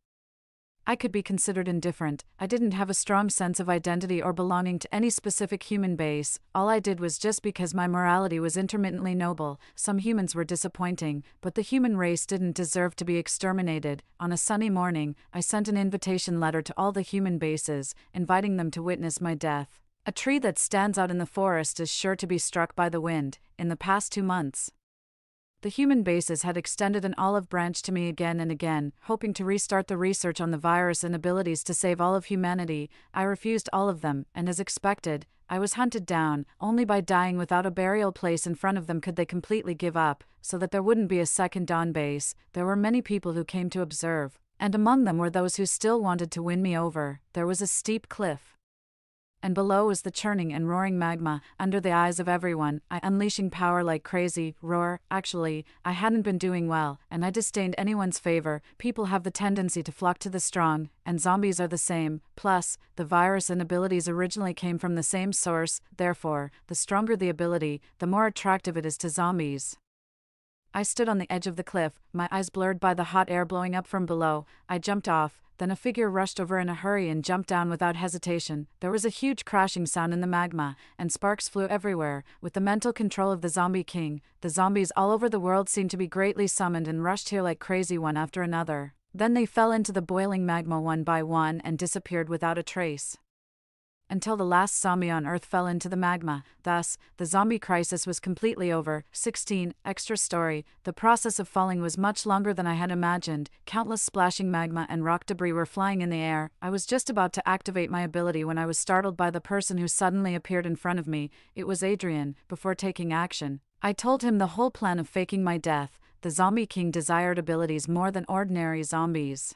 I could be considered indifferent. I didn't have a strong sense of identity or belonging to any specific human base. All I did was just because my morality was intermittently noble. Some humans were disappointing, but the human race didn't deserve to be exterminated. On a sunny morning, I sent an invitation letter to all the human bases, inviting them to witness my death. A tree that stands out in the forest is sure to be struck by the wind. In the past 2 months, the human bases had extended an olive branch to me again and again, hoping to restart the research on the virus and abilities to save all of humanity. I refused all of them, and as expected, I was hunted down. Only by dying without a burial place in front of them could they completely give up, so that there wouldn't be a second Dawn Base. There were many people who came to observe, and among them were those who still wanted to win me over. There was a steep cliff, and below was the churning and roaring magma, under the eyes of everyone. I unleashing power like crazy. Roar. Actually, I hadn't been doing well, and I disdained anyone's favor. People have the tendency to flock to the strong, and zombies are the same. Plus, the virus and abilities originally came from the same source. Therefore, the stronger the ability, the more attractive it is to zombies. I stood on the edge of the cliff, my eyes blurred by the hot air blowing up from below. I jumped off. Then a figure rushed over in a hurry and jumped down without hesitation. There was a huge crashing sound in the magma, and sparks flew everywhere. With the mental control of the Zombie King, the zombies all over the world seemed to be greatly summoned and rushed here like crazy one after another. Then they fell into the boiling magma one by one and disappeared without a trace, until the last zombie on Earth fell into the magma. Thus, the zombie crisis was completely over. 16. Extra story. The process of falling was much longer than I had imagined. Countless splashing magma and rock debris were flying in the air. I was just about to activate my ability when I was startled by the person who suddenly appeared in front of me. It was Adrian. Before taking action, I told him the whole plan of faking my death. The Zombie King desired abilities more than ordinary zombies.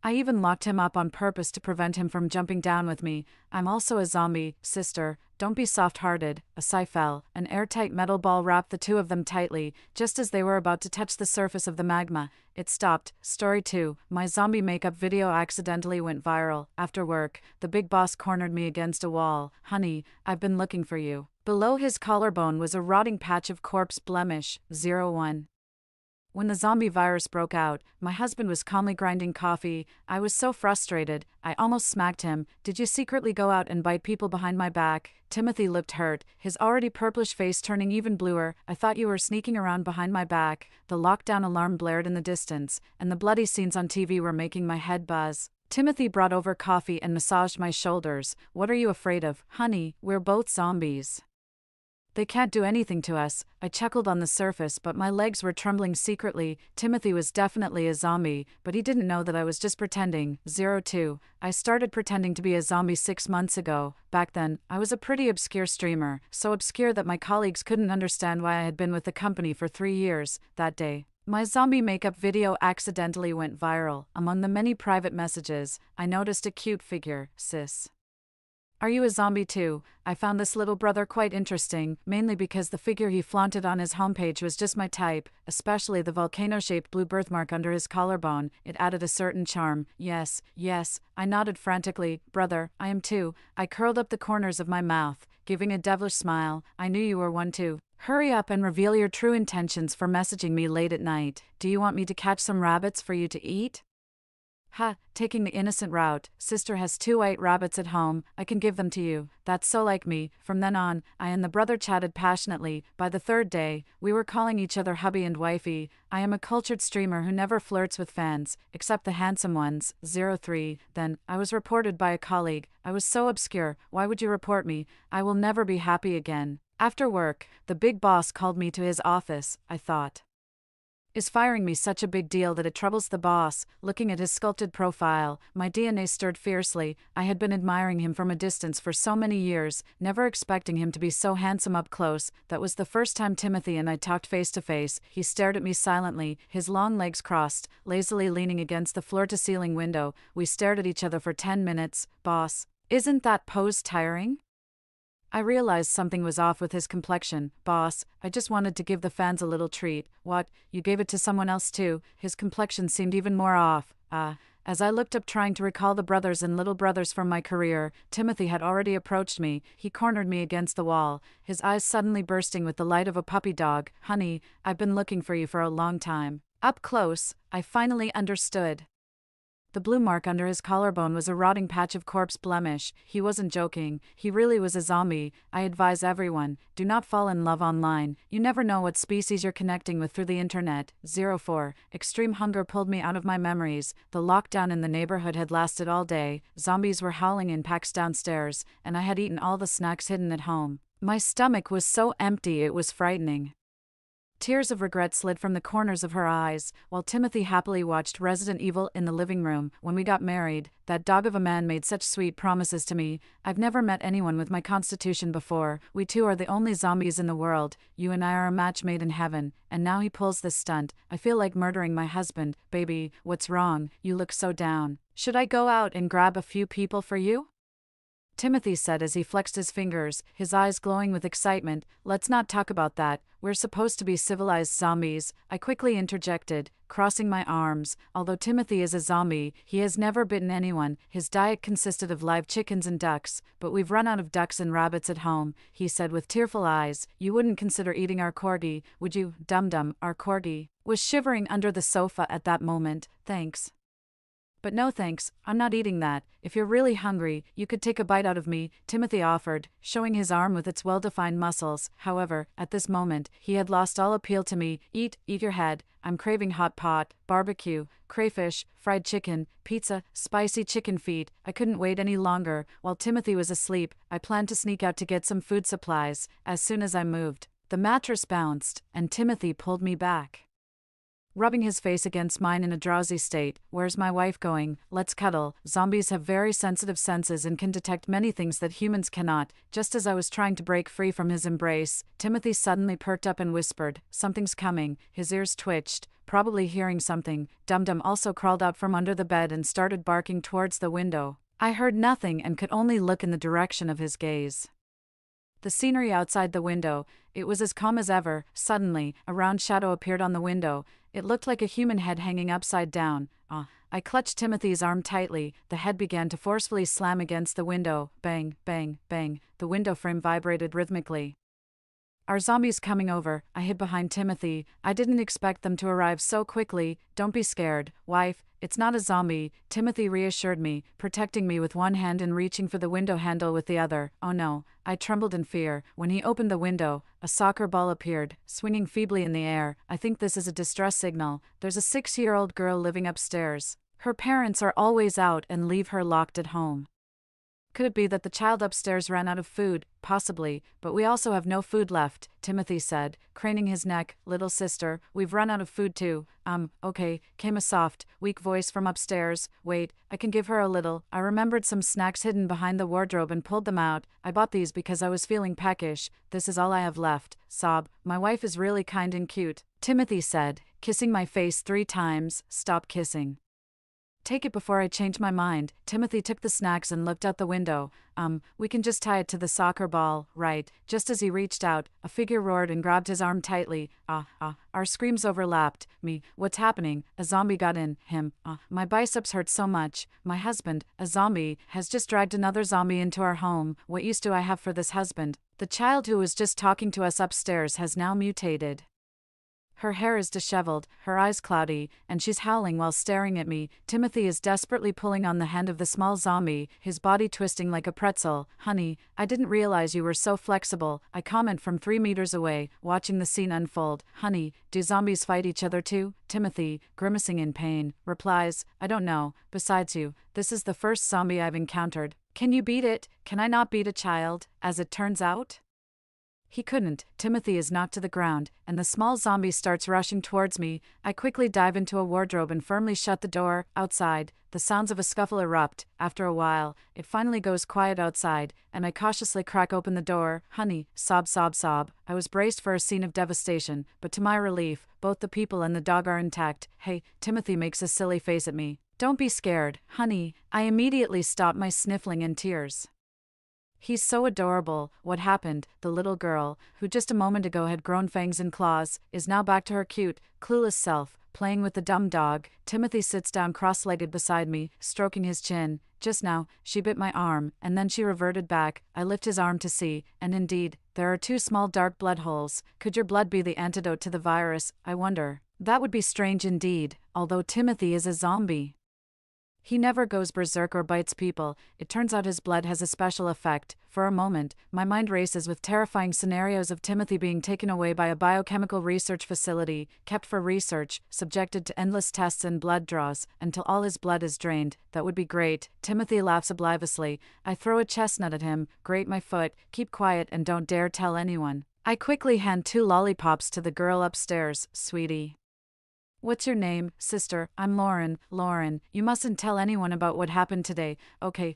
I even locked him up on purpose to prevent him from jumping down with me. I'm also a zombie, sister. Don't be soft-hearted. A sigh fell. An airtight metal ball wrapped the two of them tightly. Just as they were about to touch the surface of the magma, it stopped. Story 2. My zombie makeup video accidentally went viral. After work, the big boss cornered me against a wall. Honey, I've been looking for you. Below his collarbone was a rotting patch of corpse blemish. 01. When the zombie virus broke out, my husband was calmly grinding coffee. I was so frustrated, I almost smacked him. Did you secretly go out and bite people behind my back? Timothy looked hurt, his already purplish face turning even bluer. I thought you were sneaking around behind my back. The lockdown alarm blared in the distance, and the bloody scenes on TV were making my head buzz. Timothy brought over coffee and massaged my shoulders. What are you afraid of, honey? We're both zombies. They can't do anything to us. I chuckled on the surface, but my legs were trembling secretly. Timothy was definitely a zombie, but he didn't know that I was just pretending. 02. I started pretending to be a zombie 6 months ago. Back then, I was a pretty obscure streamer, so obscure that my colleagues couldn't understand why I had been with the company for 3 years. That day, my zombie makeup video accidentally went viral. Among the many private messages, I noticed a cute figure. Sis, are you a zombie too? I found this little brother quite interesting, mainly because the figure he flaunted on his homepage was just my type, especially the volcano-shaped blue birthmark under his collarbone. It added a certain charm. Yes, I nodded frantically. Brother, I am too. I curled up the corners of my mouth, giving a devilish smile. I knew you were one too. Hurry up and reveal your true intentions for messaging me late at night. Do you want me to catch some rabbits for you to eat? Ha, taking the innocent route. Sister has 2 white rabbits at home, I can give them to you. That's so like me. From then on, I and the brother chatted passionately. By the 3rd day, we were calling each other hubby and wifey. I am a cultured streamer who never flirts with fans, except the handsome ones. 03. Then, I was reported by a colleague. I was so obscure, why would you report me? I will never be happy again. After work, the big boss called me to his office. I thought, is firing me such a big deal that it troubles the boss? Looking at his sculpted profile, my DNA stirred fiercely. I had been admiring him from a distance for so many years, never expecting him to be so handsome up close. That was the first time Timothy and I talked face to face. He stared at me silently, his long legs crossed, lazily leaning against the floor-to-ceiling window. We stared at each other for 10 minutes. Boss, isn't that pose tiring? I realized something was off with his complexion. Boss, I just wanted to give the fans a little treat. What, you gave it to someone else too? His complexion seemed even more off. As I looked up trying to recall the brothers and little brothers from my career, Timothy had already approached me. He cornered me against the wall, his eyes suddenly bursting with the light of a puppy dog. Honey, I've been looking for you for a long time. Up close, I finally understood. The blue mark under his collarbone was a rotting patch of corpse blemish. He wasn't joking. He really was a zombie. I advise everyone, do not fall in love online. You never know what species you're connecting with through the internet. 04. Extreme hunger pulled me out of my memories. The lockdown in the neighborhood had lasted all day. Zombies were howling in packs downstairs, and I had eaten all the snacks hidden at home. My stomach was so empty it was frightening. Tears of regret slid from the corners of her eyes, while Timothy happily watched Resident Evil in the living room. When we got married, that dog of a man made such sweet promises to me. I've never met anyone with my constitution before. We two are the only zombies in the world. You and I are a match made in heaven. And now he pulls this stunt. I feel like murdering my husband. Baby, what's wrong? You look so down. Should I go out and grab a few people for you? Timothy said as he flexed his fingers, his eyes glowing with excitement. Let's not talk about that. We're supposed to be civilized zombies. I quickly interjected, crossing my arms. Although Timothy is a zombie, he has never bitten anyone. His diet consisted of live chickens and ducks, but we've run out of ducks and rabbits at home, he said with tearful eyes. You wouldn't consider eating our corgi, would you? Dum-dum, our corgi was shivering under the sofa at that moment. Thanks. But no thanks, I'm not eating that. If you're really hungry, you could take a bite out of me, Timothy offered, showing his arm with its well-defined muscles. However, at this moment, he had lost all appeal to me. Eat your head. I'm craving hot pot, barbecue, crayfish, fried chicken, pizza, spicy chicken feet. I couldn't wait any longer. While Timothy was asleep, I planned to sneak out to get some food supplies. As soon as I moved, the mattress bounced, and Timothy pulled me back, rubbing his face against mine in a drowsy state. Where's my wife going? Let's cuddle. Zombies have very sensitive senses and can detect many things that humans cannot. Just as I was trying to break free from his embrace, Timothy suddenly perked up and whispered, something's coming. His ears twitched, probably hearing something. Dum-Dum also crawled out from under the bed and started barking towards the window. I heard nothing and could only look in the direction of his gaze. The scenery outside the window, it was as calm as ever. Suddenly, a round shadow appeared on the window. It looked like a human head hanging upside down. I clutched Timothy's arm tightly. The head began to forcefully slam against the window. Bang, bang, bang. The window frame vibrated rhythmically. Are zombies coming over? I hid behind Timothy. I didn't expect them to arrive so quickly. Don't be scared, wife. It's not a zombie, Timothy reassured me, protecting me with one hand and reaching for the window handle with the other. Oh no, I trembled in fear. When he opened the window, a soccer ball appeared, swinging feebly in the air. I think this is a distress signal. There's a 6-year-old girl living upstairs. Her parents are always out and leave her locked at home. Could it be that the child upstairs ran out of food? Possibly, but we also have no food left, Timothy said, craning his neck. Little sister, we've run out of food too. Okay, came a soft, weak voice from upstairs. Wait, I can give her a little. I remembered some snacks hidden behind the wardrobe and pulled them out. I bought these because I was feeling peckish. This is all I have left. Sob, my wife is really kind and cute, Timothy said, kissing my face 3 times. Stop kissing. Take it before I change my mind. Timothy took the snacks and looked out the window. We can just tie it to the soccer ball, right? Just as he reached out, a figure roared and grabbed his arm tightly. Our screams overlapped. Me, what's happening? A zombie got in. Him. My biceps hurt so much. My husband, a zombie, has just dragged another zombie into our home. What use do I have for this husband? The child who was just talking to us upstairs has now mutated. Her hair is disheveled, her eyes cloudy, and she's howling while staring at me. Timothy is desperately pulling on the hand of the small zombie, his body twisting like a pretzel. Honey, I didn't realize you were so flexible, I comment from 3 meters away, watching the scene unfold. Honey, do zombies fight each other too? Timothy, grimacing in pain, replies, I don't know, besides you, this is the first zombie I've encountered. Can you beat it? Can I not beat a child, as it turns out? He couldn't. Timothy is knocked to the ground, and the small zombie starts rushing towards me. I quickly dive into a wardrobe and firmly shut the door. Outside, the sounds of a scuffle erupt. After a while, it finally goes quiet outside, and I cautiously crack open the door. Honey, sob, sob, sob. I was braced for a scene of devastation, but to my relief, both the people and the dog are intact. Hey, Timothy makes a silly face at me. Don't be scared, honey. I immediately stop my sniffling and tears. He's so adorable. What happened? The little girl, who just a moment ago had grown fangs and claws, is now back to her cute, clueless self, playing with the dumb dog. Timothy sits down cross-legged beside me, stroking his chin. Just now, she bit my arm, and then she reverted back. I lift his arm to see, and indeed, there are 2 small dark blood holes. Could your blood be the antidote to the virus, I wonder? That would be strange indeed, although Timothy is a zombie. He never goes berserk or bites people. It turns out his blood has a special effect. For a moment, my mind races with terrifying scenarios of Timothy being taken away by a biochemical research facility, kept for research, subjected to endless tests and blood draws, until all his blood is drained. That would be great. Timothy laughs obliviously. I throw a chestnut at him, grate my foot, keep quiet and don't dare tell anyone. I quickly hand 2 lollipops to the girl upstairs. Sweetie. What's your name, sister? I'm Lauren. Lauren, you mustn't tell anyone about what happened today. Okay,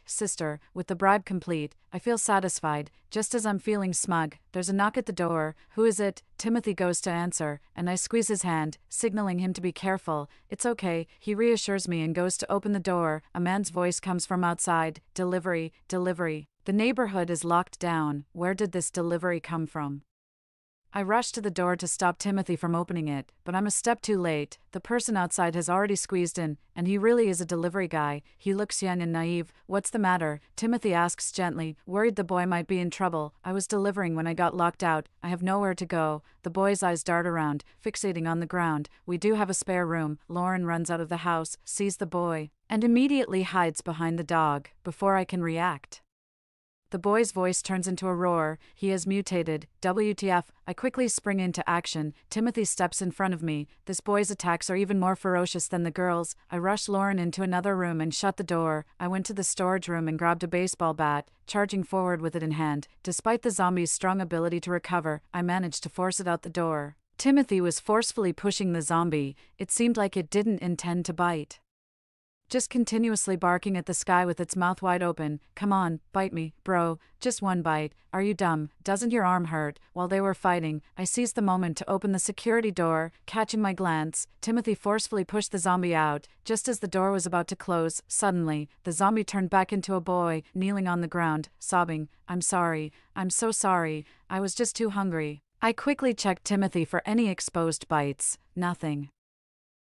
sister. With the bribe complete, I feel satisfied. Just as I'm feeling smug, there's a knock at the door. Who is it? Timothy goes to answer, and I squeeze his hand, signaling him to be careful. It's okay, he reassures me and goes to open the door. A man's voice comes from outside. Delivery. The neighborhood is locked down. Where did this delivery come from? I rush to the door to stop Timothy from opening it, but I'm a step too late. The person outside has already squeezed in, and he really is a delivery guy. He looks young and naive. What's the matter? Timothy asks gently, worried the boy might be in trouble. I was delivering when I got locked out. I have nowhere to go. The boy's eyes dart around, fixating on the ground. We do have a spare room. Lauren runs out of the house, sees the boy, and immediately hides behind the dog, before I can react. The boy's voice turns into a roar. He has mutated. WTF. I quickly spring into action. Timothy steps in front of me. This boy's attacks are even more ferocious than the girl's. I rush Lauren into another room and shut the door. I went to the storage room and grabbed a baseball bat, charging forward with it in hand. Despite the zombie's strong ability to recover, I managed to force it out the door. Timothy was forcefully pushing the zombie. It seemed like it didn't intend to bite. Just continuously barking at the sky with its mouth wide open. Come on, bite me, bro. Just one bite. Are you dumb? Doesn't your arm hurt? While they were fighting, I seized the moment to open the security door. Catching my glance, Timothy forcefully pushed the zombie out. Just as the door was about to close, suddenly, the zombie turned back into a boy, kneeling on the ground, sobbing. I'm sorry. I'm so sorry. I was just too hungry. I quickly checked Timothy for any exposed bites. Nothing.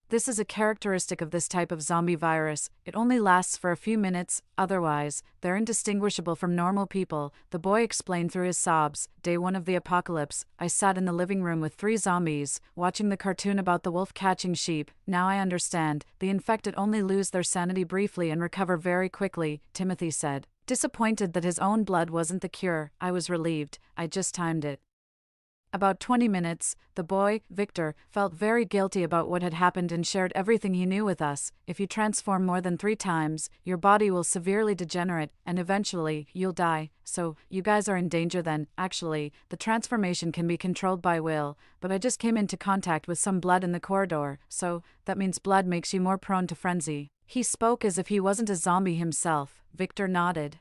This is a characteristic of this type of zombie virus. It only lasts for a few minutes, otherwise, they're indistinguishable from normal people, the boy explained through his sobs. Day 1 of the apocalypse, I sat in the living room with 3 zombies, watching the cartoon about the wolf catching sheep. Now I understand. The infected only lose their sanity briefly and recover very quickly, Timothy said. Disappointed that his own blood wasn't the cure, I was relieved. I just timed it. About 20 minutes, the boy, Victor, felt very guilty about what had happened and shared everything he knew with us. If you transform more than 3 times, your body will severely degenerate, and eventually, you'll die. So, you guys are in danger then. Actually, the transformation can be controlled by will, but I just came into contact with some blood in the corridor, so, that means blood makes you more prone to frenzy. He spoke as if he wasn't a zombie himself. Victor nodded.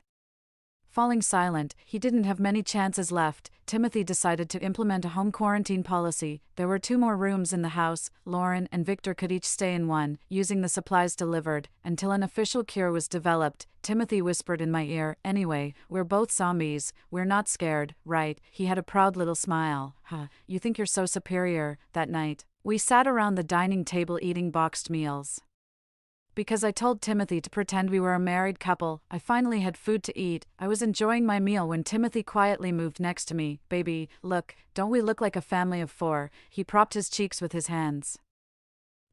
Falling silent, he didn't have many chances left. Timothy decided to implement a home quarantine policy. There were 2 more rooms in the house. Lauren and Victor could each stay in one, using the supplies delivered, until an official cure was developed. Timothy whispered in my ear, anyway, we're both zombies. We're not scared, right? He had a proud little smile. You think you're so superior. That night, we sat around the dining table eating boxed meals. Because I told Timothy to pretend we were a married couple, I finally had food to eat. I was enjoying my meal when Timothy quietly moved next to me. Baby, look, don't we look like a family of 4? He propped his cheeks with his hands,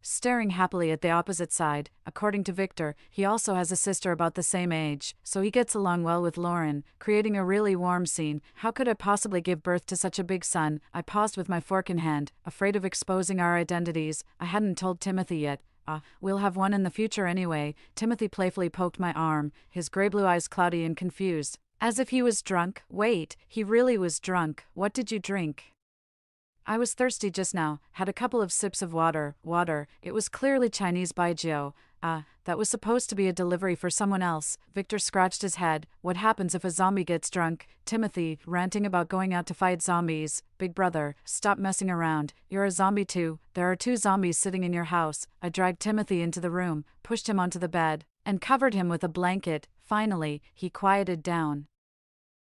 staring happily at the opposite side. According to Victor, he also has a sister about the same age, so he gets along well with Lauren, creating a really warm scene. How could I possibly give birth to such a big son? I paused with my fork in hand, afraid of exposing our identities. I hadn't told Timothy yet. We'll have one in the future anyway. Timothy playfully poked my arm, his gray-blue eyes cloudy and confused. As if he was drunk. Wait, he really was drunk. What did you drink? I was thirsty just now, had a couple of sips of water. It was clearly Chinese baijiu. That was supposed to be a delivery for someone else. Victor scratched his head. What happens if a zombie gets drunk? Timothy, ranting about going out to fight zombies. Big brother, stop messing around. You're a zombie too. There are 2 zombies sitting in your house. I dragged Timothy into the room, pushed him onto the bed, and covered him with a blanket. Finally, he quieted down.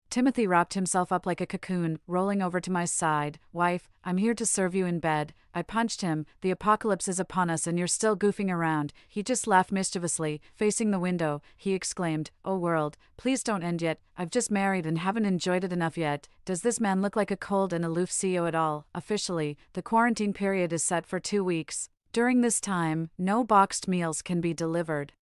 Timothy wrapped himself up like a cocoon, rolling over to my side. Wife, I'm here to serve you in bed. I punched him. The apocalypse is upon us and you're still goofing around. He just laughed mischievously, facing the window. He exclaimed, "Oh world, please don't end yet. I've just married and haven't enjoyed it enough yet." Does this man look like a cold and aloof CEO at all? Officially, the quarantine period is set for 2 weeks. During this time, no boxed meals can be delivered.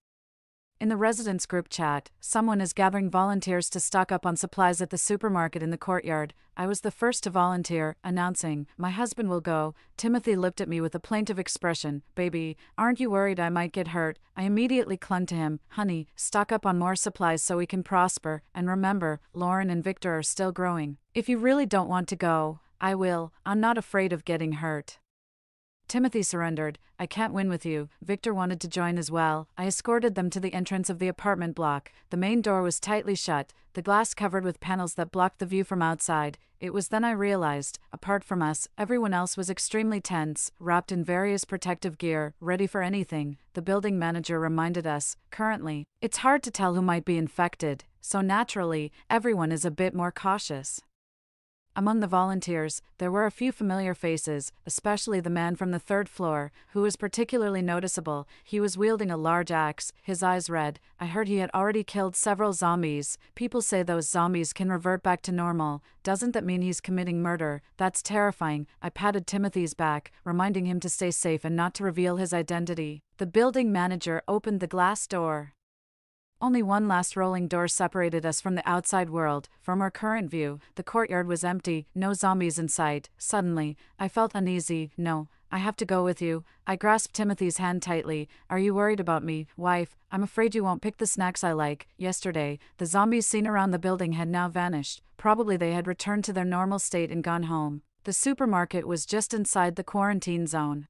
In the residents' group chat, someone is gathering volunteers to stock up on supplies at the supermarket in the courtyard. I was the first to volunteer, announcing, "My husband will go." Timothy looked at me with a plaintive expression. "Baby, aren't you worried I might get hurt?" I immediately clung to him. "Honey, stock up on more supplies so we can prosper. And remember, Lauren and Victor are still growing. If you really don't want to go, I will. I'm not afraid of getting hurt." Timothy surrendered. "I can't win with you." Victor wanted to join as well. I escorted them to the entrance of the apartment block. The main door was tightly shut, the glass covered with panels that blocked the view from outside. It was then I realized, apart from us, everyone else was extremely tense, wrapped in various protective gear, ready for anything. The building manager reminded us, currently, it's hard to tell who might be infected, so naturally, everyone is a bit more cautious. Among the volunteers, there were a few familiar faces, especially the man from the 3rd floor, who was particularly noticeable. He was wielding a large axe, his eyes red. I heard he had already killed several zombies. People say those zombies can revert back to normal. Doesn't that mean he's committing murder? That's terrifying. I patted Timothy's back, reminding him to stay safe and not to reveal his identity. The building manager opened the glass door. Only one last rolling door separated us from the outside world. From our current view, the courtyard was empty, no zombies in sight. Suddenly, I felt uneasy. "No, I have to go with you." I grasped Timothy's hand tightly. "Are you worried about me, wife? I'm afraid you won't pick the snacks I like." Yesterday, the zombies seen around the building had now vanished. Probably they had returned to their normal state and gone home. The supermarket was just inside the quarantine zone,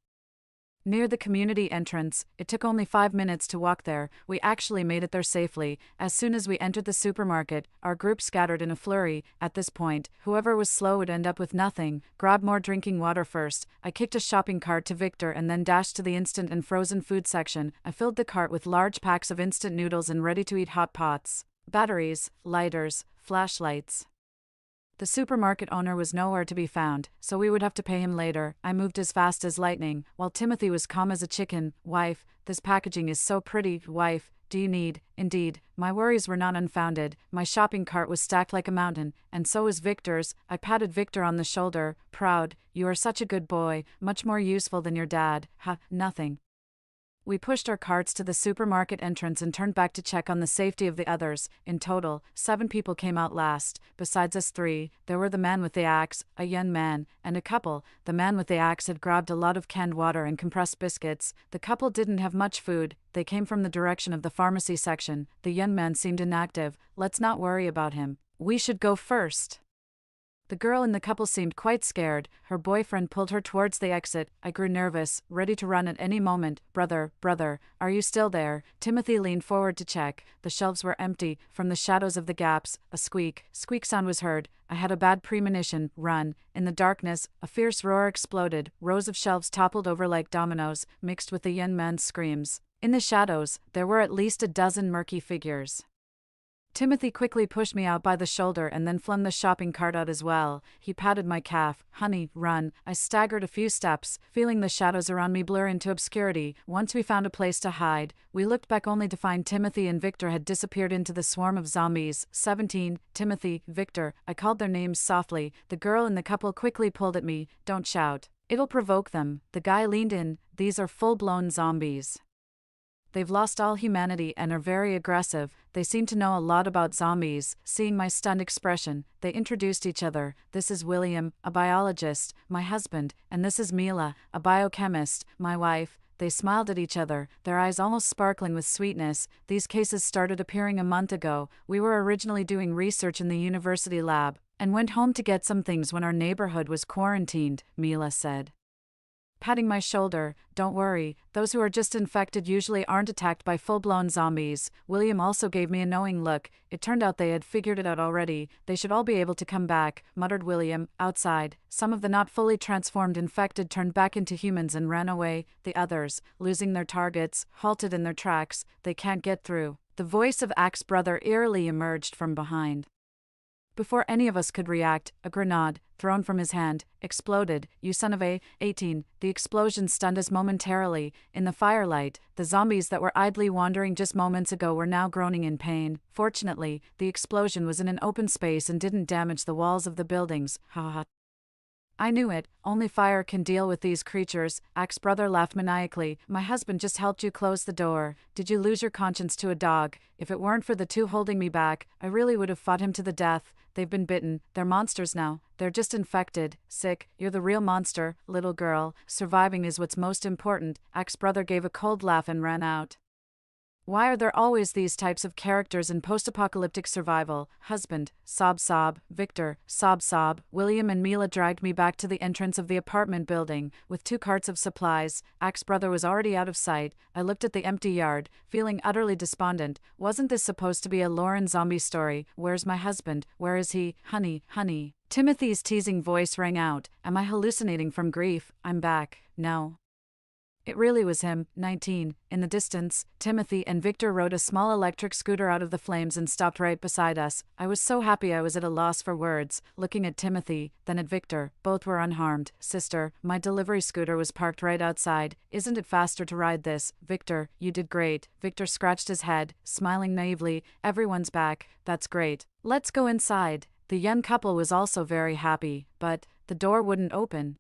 near the community entrance. It took only 5 minutes to walk there. We actually made it there safely. As soon as we entered the supermarket, our group scattered in a flurry. At this point, whoever was slow would end up with nothing. Grab more drinking water first. I kicked a shopping cart to Victor and then dashed to the instant and frozen food section. I filled the cart with large packs of instant noodles and ready-to-eat hot pots, batteries, lighters, flashlights. The supermarket owner was nowhere to be found, so we would have to pay him later. I moved as fast as lightning, while Timothy was calm as a chicken. "Wife, this packaging is so pretty." "Wife, do you need?" Indeed, my worries were not unfounded. My shopping cart was stacked like a mountain, and so was Victor's. I patted Victor on the shoulder, proud. "You are such a good boy, much more useful than your dad." Nothing. We pushed our carts to the supermarket entrance and turned back to check on the safety of the others. In total, 7 people came out last. Besides us 3, there were the man with the axe, a young man, and a couple. The man with the axe had grabbed a lot of canned water and compressed biscuits. The couple didn't have much food. They came from the direction of the pharmacy section. The young man seemed inactive. "Let's not worry about him. We should go first." The girl in the couple seemed quite scared. Her boyfriend pulled her towards the exit. I grew nervous, ready to run at any moment. Brother, are you still there?" Timothy leaned forward to check. The shelves were empty. From the shadows of the gaps, a squeak sound was heard. I had a bad premonition. Run. In the darkness, a fierce roar exploded. Rows of shelves toppled over like dominoes, mixed with the young man's screams. In the shadows, there were at least a dozen murky figures. Timothy quickly pushed me out by the shoulder and then flung the shopping cart out as well. He patted my calf. Honey, run. I staggered a few steps, feeling the shadows around me blur into obscurity. Once we found a place to hide, we looked back only to find Timothy and Victor had disappeared into the swarm of zombies. 17. Timothy, Victor. I called their names softly. The girl in the couple quickly pulled at me. Don't shout. It'll provoke them. The guy leaned in. These are full-blown zombies. They've lost all humanity and are very aggressive. They seem to know a lot about zombies. Seeing my stunned expression, they introduced each other. This is William, a biologist, my husband, and this is Mila, a biochemist, my wife. They smiled at each other, their eyes almost sparkling with sweetness. These cases started appearing a month ago. We were originally doing research in the university lab, and went home to get some things when our neighborhood was quarantined, Mila said, patting my shoulder. Don't worry, those who are just infected usually aren't attacked by full-blown zombies. William also gave me a knowing look. It turned out they had figured it out already. They should all be able to come back, muttered William. Outside, some of the not fully transformed infected turned back into humans and ran away. The others, losing their targets, halted in their tracks. They can't get through. The voice of Axe brother eerily emerged from behind. Before any of us could react, a grenade, thrown from his hand, exploded. You son of a. 18. The explosion stunned us momentarily. In the firelight, the zombies that were idly wandering just moments ago were now groaning in pain. Fortunately, the explosion was in an open space and didn't damage the walls of the buildings. Ha ha. I knew it. Only fire can deal with these creatures. Axe brother laughed maniacally. My husband just helped you close the door. Did you lose your conscience to a dog? If it weren't for the two holding me back, I really would have fought him to the death. They've been bitten. They're monsters now. They're just infected. Sick. You're the real monster, little girl. Surviving is what's most important. Axe brother gave a cold laugh and ran out. Why are there always these types of characters in post-apocalyptic survival? Husband, sob sob, Victor, sob sob. William and Mila dragged me back to the entrance of the apartment building, with 2 carts of supplies. Axe brother was already out of sight. I looked at the empty yard, feeling utterly despondent. Wasn't this supposed to be a Lauren zombie story? Where's my husband? Where is he? Honey, honey. Timothy's teasing voice rang out. Am I hallucinating from grief? I'm back. No. It really was him. 19. In the distance, Timothy and Victor rode a small electric scooter out of the flames and stopped right beside us. I was so happy I was at a loss for words, looking at Timothy, then at Victor. Both were unharmed. Sister, my delivery scooter was parked right outside. Isn't it faster to ride this? Victor, you did great. Victor scratched his head, smiling naively. Everyone's back. That's great. Let's go inside. The young couple was also very happy, but the door wouldn't open.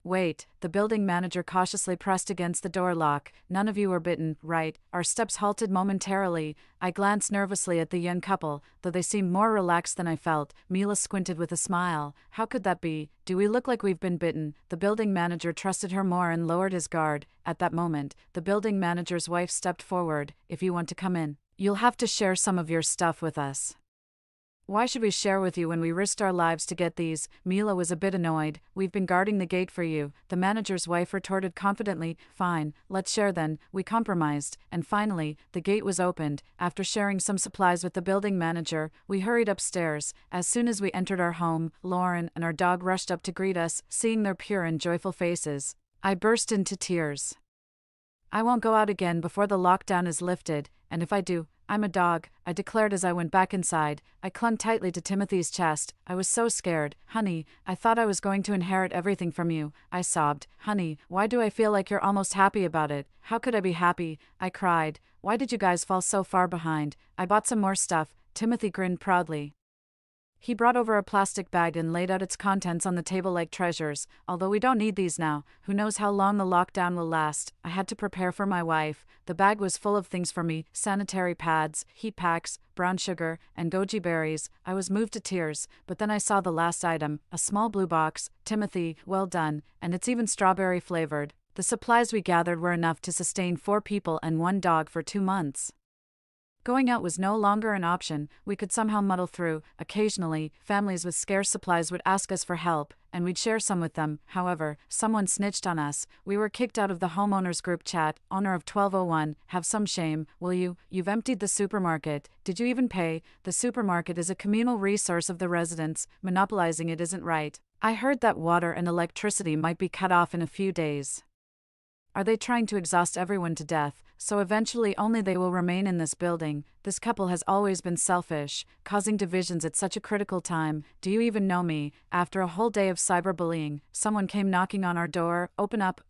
Wait, the building manager cautiously pressed against the door lock. None of you were bitten, right? Our steps halted momentarily. I glanced nervously at the young couple, though they seemed more relaxed than I felt. Mila squinted with a smile. How could that be? Do we look like we've been bitten? The building manager trusted her more and lowered his guard. At that moment, the building manager's wife stepped forward. If you want to come in, you'll have to share some of your stuff with us. Why should we share with you when we risked our lives to get these? Mila was a bit annoyed. We've been guarding the gate for you, the manager's wife retorted confidently. Fine, let's share then. We compromised, and finally, the gate was opened. After sharing some supplies with the building manager, we hurried upstairs. As soon as we entered our home, Lauren and our dog rushed up to greet us, seeing their pure and joyful faces. I burst into tears. I won't go out again before the lockdown is lifted, and if I do, I'm a dog, I declared as I went back inside. I clung tightly to Timothy's chest. I was so scared. Honey, I thought I was going to inherit everything from you. I sobbed. Honey, why do I feel like you're almost happy about it? How could I be happy? I cried. Why did you guys fall so far behind? I bought some more stuff. Timothy grinned proudly. He brought over a plastic bag and laid out its contents on the table like treasures. Although we don't need these now, who knows how long the lockdown will last. I had to prepare for my wife. The bag was full of things for me, sanitary pads, heat packs, brown sugar, and goji berries. I was moved to tears, but then I saw the last item, a small blue box. Timothy, well done, and it's even strawberry flavored. The supplies we gathered were enough to sustain 4 people and 1 dog for 2 months. Going out was no longer an option. We could somehow muddle through. Occasionally, families with scarce supplies would ask us for help, and we'd share some with them. However, someone snitched on us. We were kicked out of the homeowners group chat. Owner of 1201, have some shame, will you? You've emptied the supermarket. Did you even pay? The supermarket is a communal resource of the residents. Monopolizing it isn't right. I heard that water and electricity might be cut off in a few days. Are they trying to exhaust everyone to death, so eventually only they will remain in this building? This couple has always been selfish, causing divisions at such a critical time. Do you even know me? After a whole day of cyberbullying, someone came knocking on our door. Open up,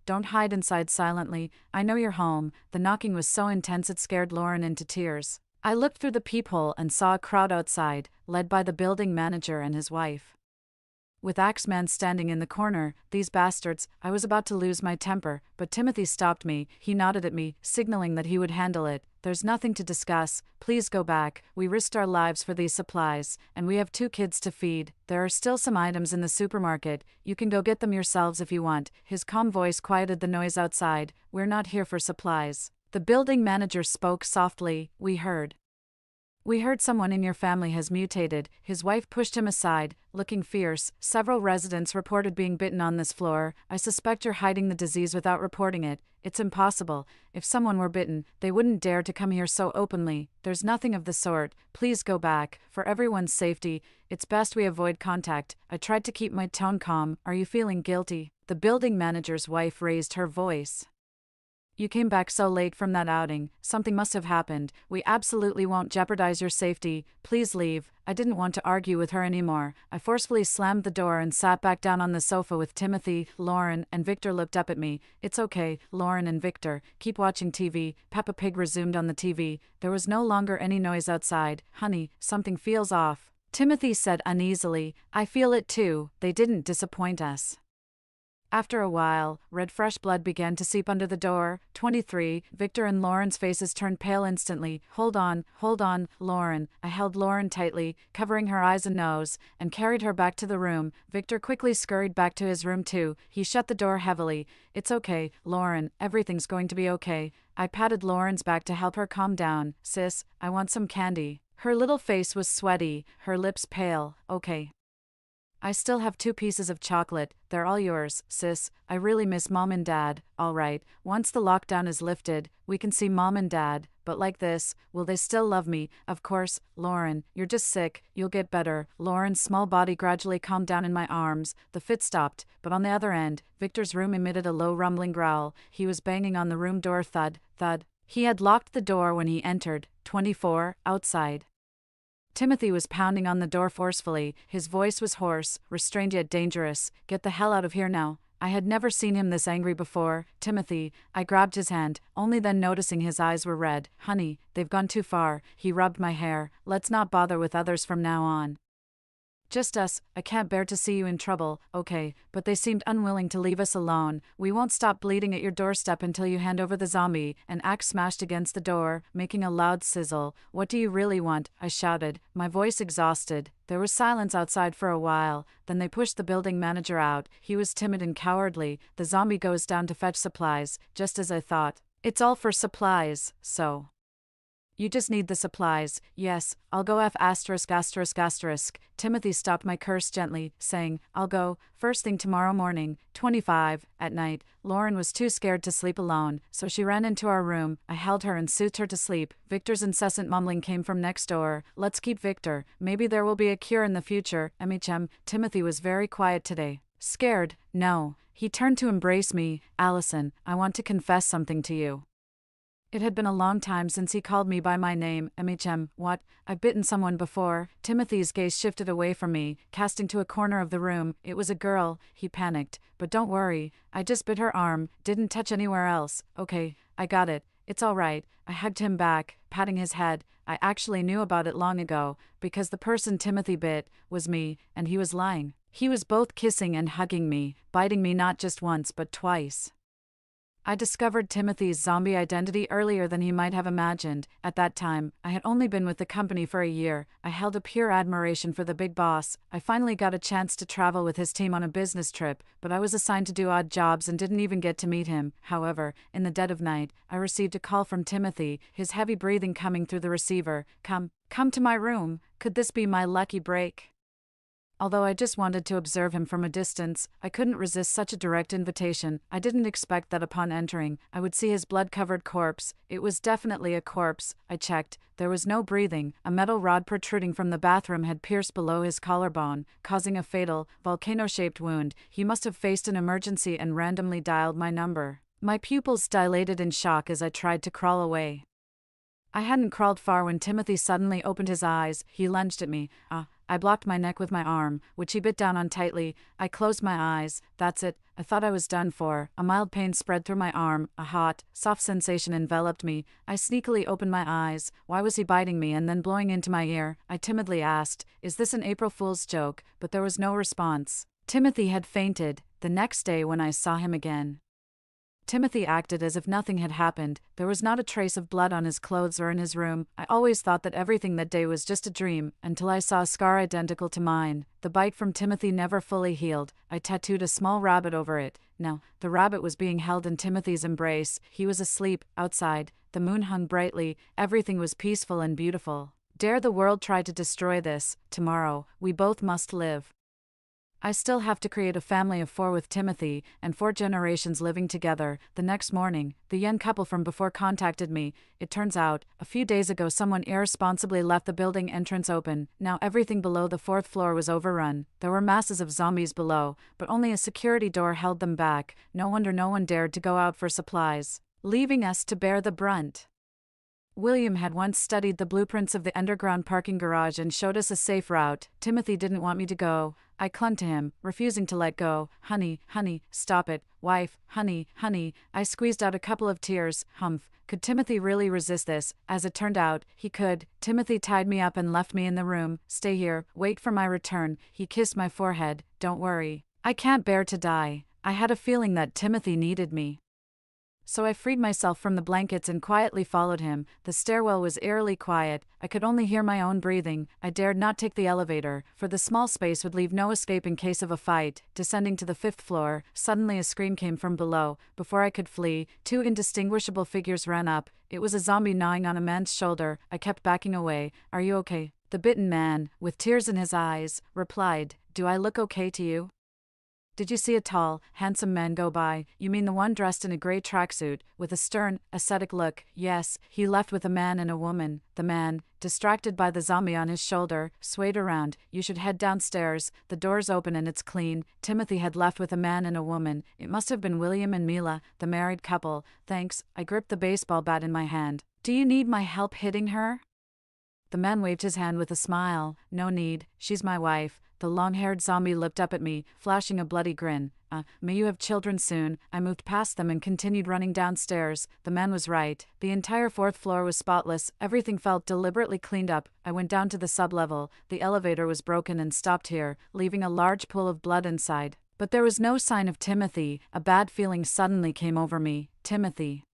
don't hide inside silently. I know you're home. The knocking was so intense it scared Lauren into tears. I looked through the peephole and saw a crowd outside, led by the building manager and his wife. With Axeman standing in the corner, these bastards, I was about to lose my temper, but Timothy stopped me. He nodded at me, signaling that he would handle it. There's nothing to discuss, please go back. We risked our lives for these supplies, and we have 2 kids to feed. There are still some items in the supermarket, you can go get them yourselves if you want. His calm voice quieted the noise outside. We're not here for supplies. The building manager spoke softly. We heard someone in your family has mutated. His wife pushed him aside, looking fierce. Several residents reported being bitten on this floor. I suspect you're hiding the disease without reporting it. It's impossible. If someone were bitten, they wouldn't dare to come here so openly. There's nothing of the sort. Please go back. For everyone's safety, it's best we avoid contact. I tried to keep my tone calm. Are you feeling guilty? The building manager's wife raised her voice. You came back so late from that outing, something must have happened. We absolutely won't jeopardize your safety. Please leave. I didn't want to argue with her anymore. I forcefully slammed the door and sat back down on the sofa with Timothy. Lauren and Victor looked up at me. It's okay, Lauren and Victor, keep watching TV. Peppa Pig resumed on the TV. There was no longer any noise outside. Honey, something feels off, Timothy said uneasily. I feel it too. They didn't disappoint us. After a while, red fresh blood began to seep under the door. 23, Victor and Lauren's faces turned pale instantly. Hold on, Lauren. I held Lauren tightly, covering her eyes and nose, and carried her back to the room. Victor quickly scurried back to his room too. He shut the door heavily. It's okay, Lauren, everything's going to be okay. I patted Lauren's back to help her calm down. Sis, I want some candy. Her little face was sweaty, her lips pale. Okay. I still have 2 pieces of chocolate. They're all yours, sis. I really miss Mom and Dad. All right, once the lockdown is lifted, we can see Mom and Dad. But like this, will they still love me? Of course, Lauren, you're just sick. You'll get better. Lauren's small body gradually calmed down in my arms. The fit stopped, but on the other end, Victor's room emitted a low rumbling growl. He was banging on the room door. Thud, thud. He had locked the door when he entered. 24, outside. Timothy was pounding on the door forcefully. His voice was hoarse, restrained yet dangerous. Get the hell out of here now. I had never seen him this angry before. Timothy, I grabbed his hand, only then noticing his eyes were red. Honey, they've gone too far. He rubbed my hair. Let's not bother with others from now on. Just us. I can't bear to see you in trouble. Okay, but they seemed unwilling to leave us alone. We won't stop bleeding at your doorstep until you hand over the zombie. An axe smashed against the door, making a loud sizzle. What do you really want? I shouted, my voice exhausted. There was silence outside for a while, then they pushed the building manager out. He was timid and cowardly. The zombie goes down to fetch supplies, just as I thought. It's all for supplies, so. You just need the supplies. Yes, I'll go F*******. Timothy stopped my curse gently, saying, I'll go, first thing tomorrow morning. 25, at night, Lauren was too scared to sleep alone, so she ran into our room. I held her and soothed her to sleep. Victor's incessant mumbling came from next door. Let's keep Victor. Maybe there will be a cure in the future. Timothy was very quiet today. Scared? No. He turned to embrace me. Allison, I want to confess something to you. It had been a long time since he called me by my name. What? I've bitten someone before. Timothy's gaze shifted away from me, casting to a corner of the room. It was a girl. He panicked. But don't worry. I just bit her arm. Didn't touch anywhere else. Okay, I got it. It's all right. I hugged him back, patting his head. I actually knew about it long ago, because the person Timothy bit was me, and he was lying. He was both kissing and hugging me, biting me not just once but twice. I discovered Timothy's zombie identity earlier than he might have imagined. At that time, I had only been with the company for a year. I held a pure admiration for the big boss. I finally got a chance to travel with his team on a business trip, but I was assigned to do odd jobs and didn't even get to meet him. However, in the dead of night, I received a call from Timothy, his heavy breathing coming through the receiver. Come to my room. Could this be my lucky break? Although I just wanted to observe him from a distance, I couldn't resist such a direct invitation. I didn't expect that upon entering, I would see his blood-covered corpse. It was definitely a corpse. I checked. There was no breathing. A metal rod protruding from the bathroom had pierced below his collarbone, causing a fatal, volcano-shaped wound. He must have faced an emergency and randomly dialed my number. My pupils dilated in shock as I tried to crawl away. I hadn't crawled far when Timothy suddenly opened his eyes. He lunged at me. I blocked my neck with my arm, which he bit down on tightly. I closed my eyes. That's it. I thought I was done for. A mild pain spread through my arm. A hot, soft sensation enveloped me. I sneakily opened my eyes. Why was he biting me and then blowing into my ear? I timidly asked, "Is this an April Fool's joke?" But there was no response. Timothy had fainted. The next day when I saw him again, Timothy acted as if nothing had happened. There was not a trace of blood on his clothes or in his room. I always thought that everything that day was just a dream, until I saw a scar identical to mine. The bite from Timothy never fully healed. I tattooed a small rabbit over it. Now, the rabbit was being held in Timothy's embrace. He was asleep, outside. The moon hung brightly. Everything was peaceful and beautiful. Dare the world try to destroy this. Tomorrow, we both must live. I still have to create a family of 4 with Timothy, and 4 generations living together. The next morning, the young couple from before contacted me. It turns out, a few days ago someone irresponsibly left the building entrance open. Now everything below the 4th floor was overrun. There were masses of zombies below, but only a security door held them back. No wonder no one dared to go out for supplies, leaving us to bear the brunt. William had once studied the blueprints of the underground parking garage and showed us a safe route. Timothy didn't want me to go. I clung to him, refusing to let go. "Honey, honey, stop it. Wife, honey, honey." I squeezed out a couple of tears. Humph. Could Timothy really resist this? As it turned out, he could. Timothy tied me up and left me in the room. "Stay here. Wait for my return." He kissed my forehead. "Don't worry. I can't bear to die." I had a feeling that Timothy needed me. So I freed myself from the blankets and quietly followed him. The stairwell was eerily quiet. I could only hear my own breathing. I dared not take the elevator, for the small space would leave no escape in case of a fight. Descending to the 5th floor, suddenly a scream came from below. Before I could flee, 2 indistinguishable figures ran up. It was a zombie gnawing on a man's shoulder. I kept backing away. "Are you okay?" The bitten man, with tears in his eyes, replied, "Do I look okay to you? Did you see a tall, handsome man go by?" "You mean the one dressed in a gray tracksuit, with a stern, ascetic look?" "Yes, he left with a man and a woman." The man, distracted by the zombie on his shoulder, swayed around. "You should head downstairs. The door's open and it's clean." Timothy had left with a man and a woman. It must have been William and Mila, the married couple. "Thanks." I gripped the baseball bat in my hand. "Do you need my help hitting her?" The man waved his hand with a smile. "No need. She's my wife." The long-haired zombie looked up at me, flashing a bloody grin. May you have children soon." I moved past them and continued running downstairs. The man was right. The entire 4th floor was spotless. Everything felt deliberately cleaned up. I went down to the sublevel. The elevator was broken and stopped here, leaving a large pool of blood inside. But there was no sign of Timothy. A bad feeling suddenly came over me. Timothy.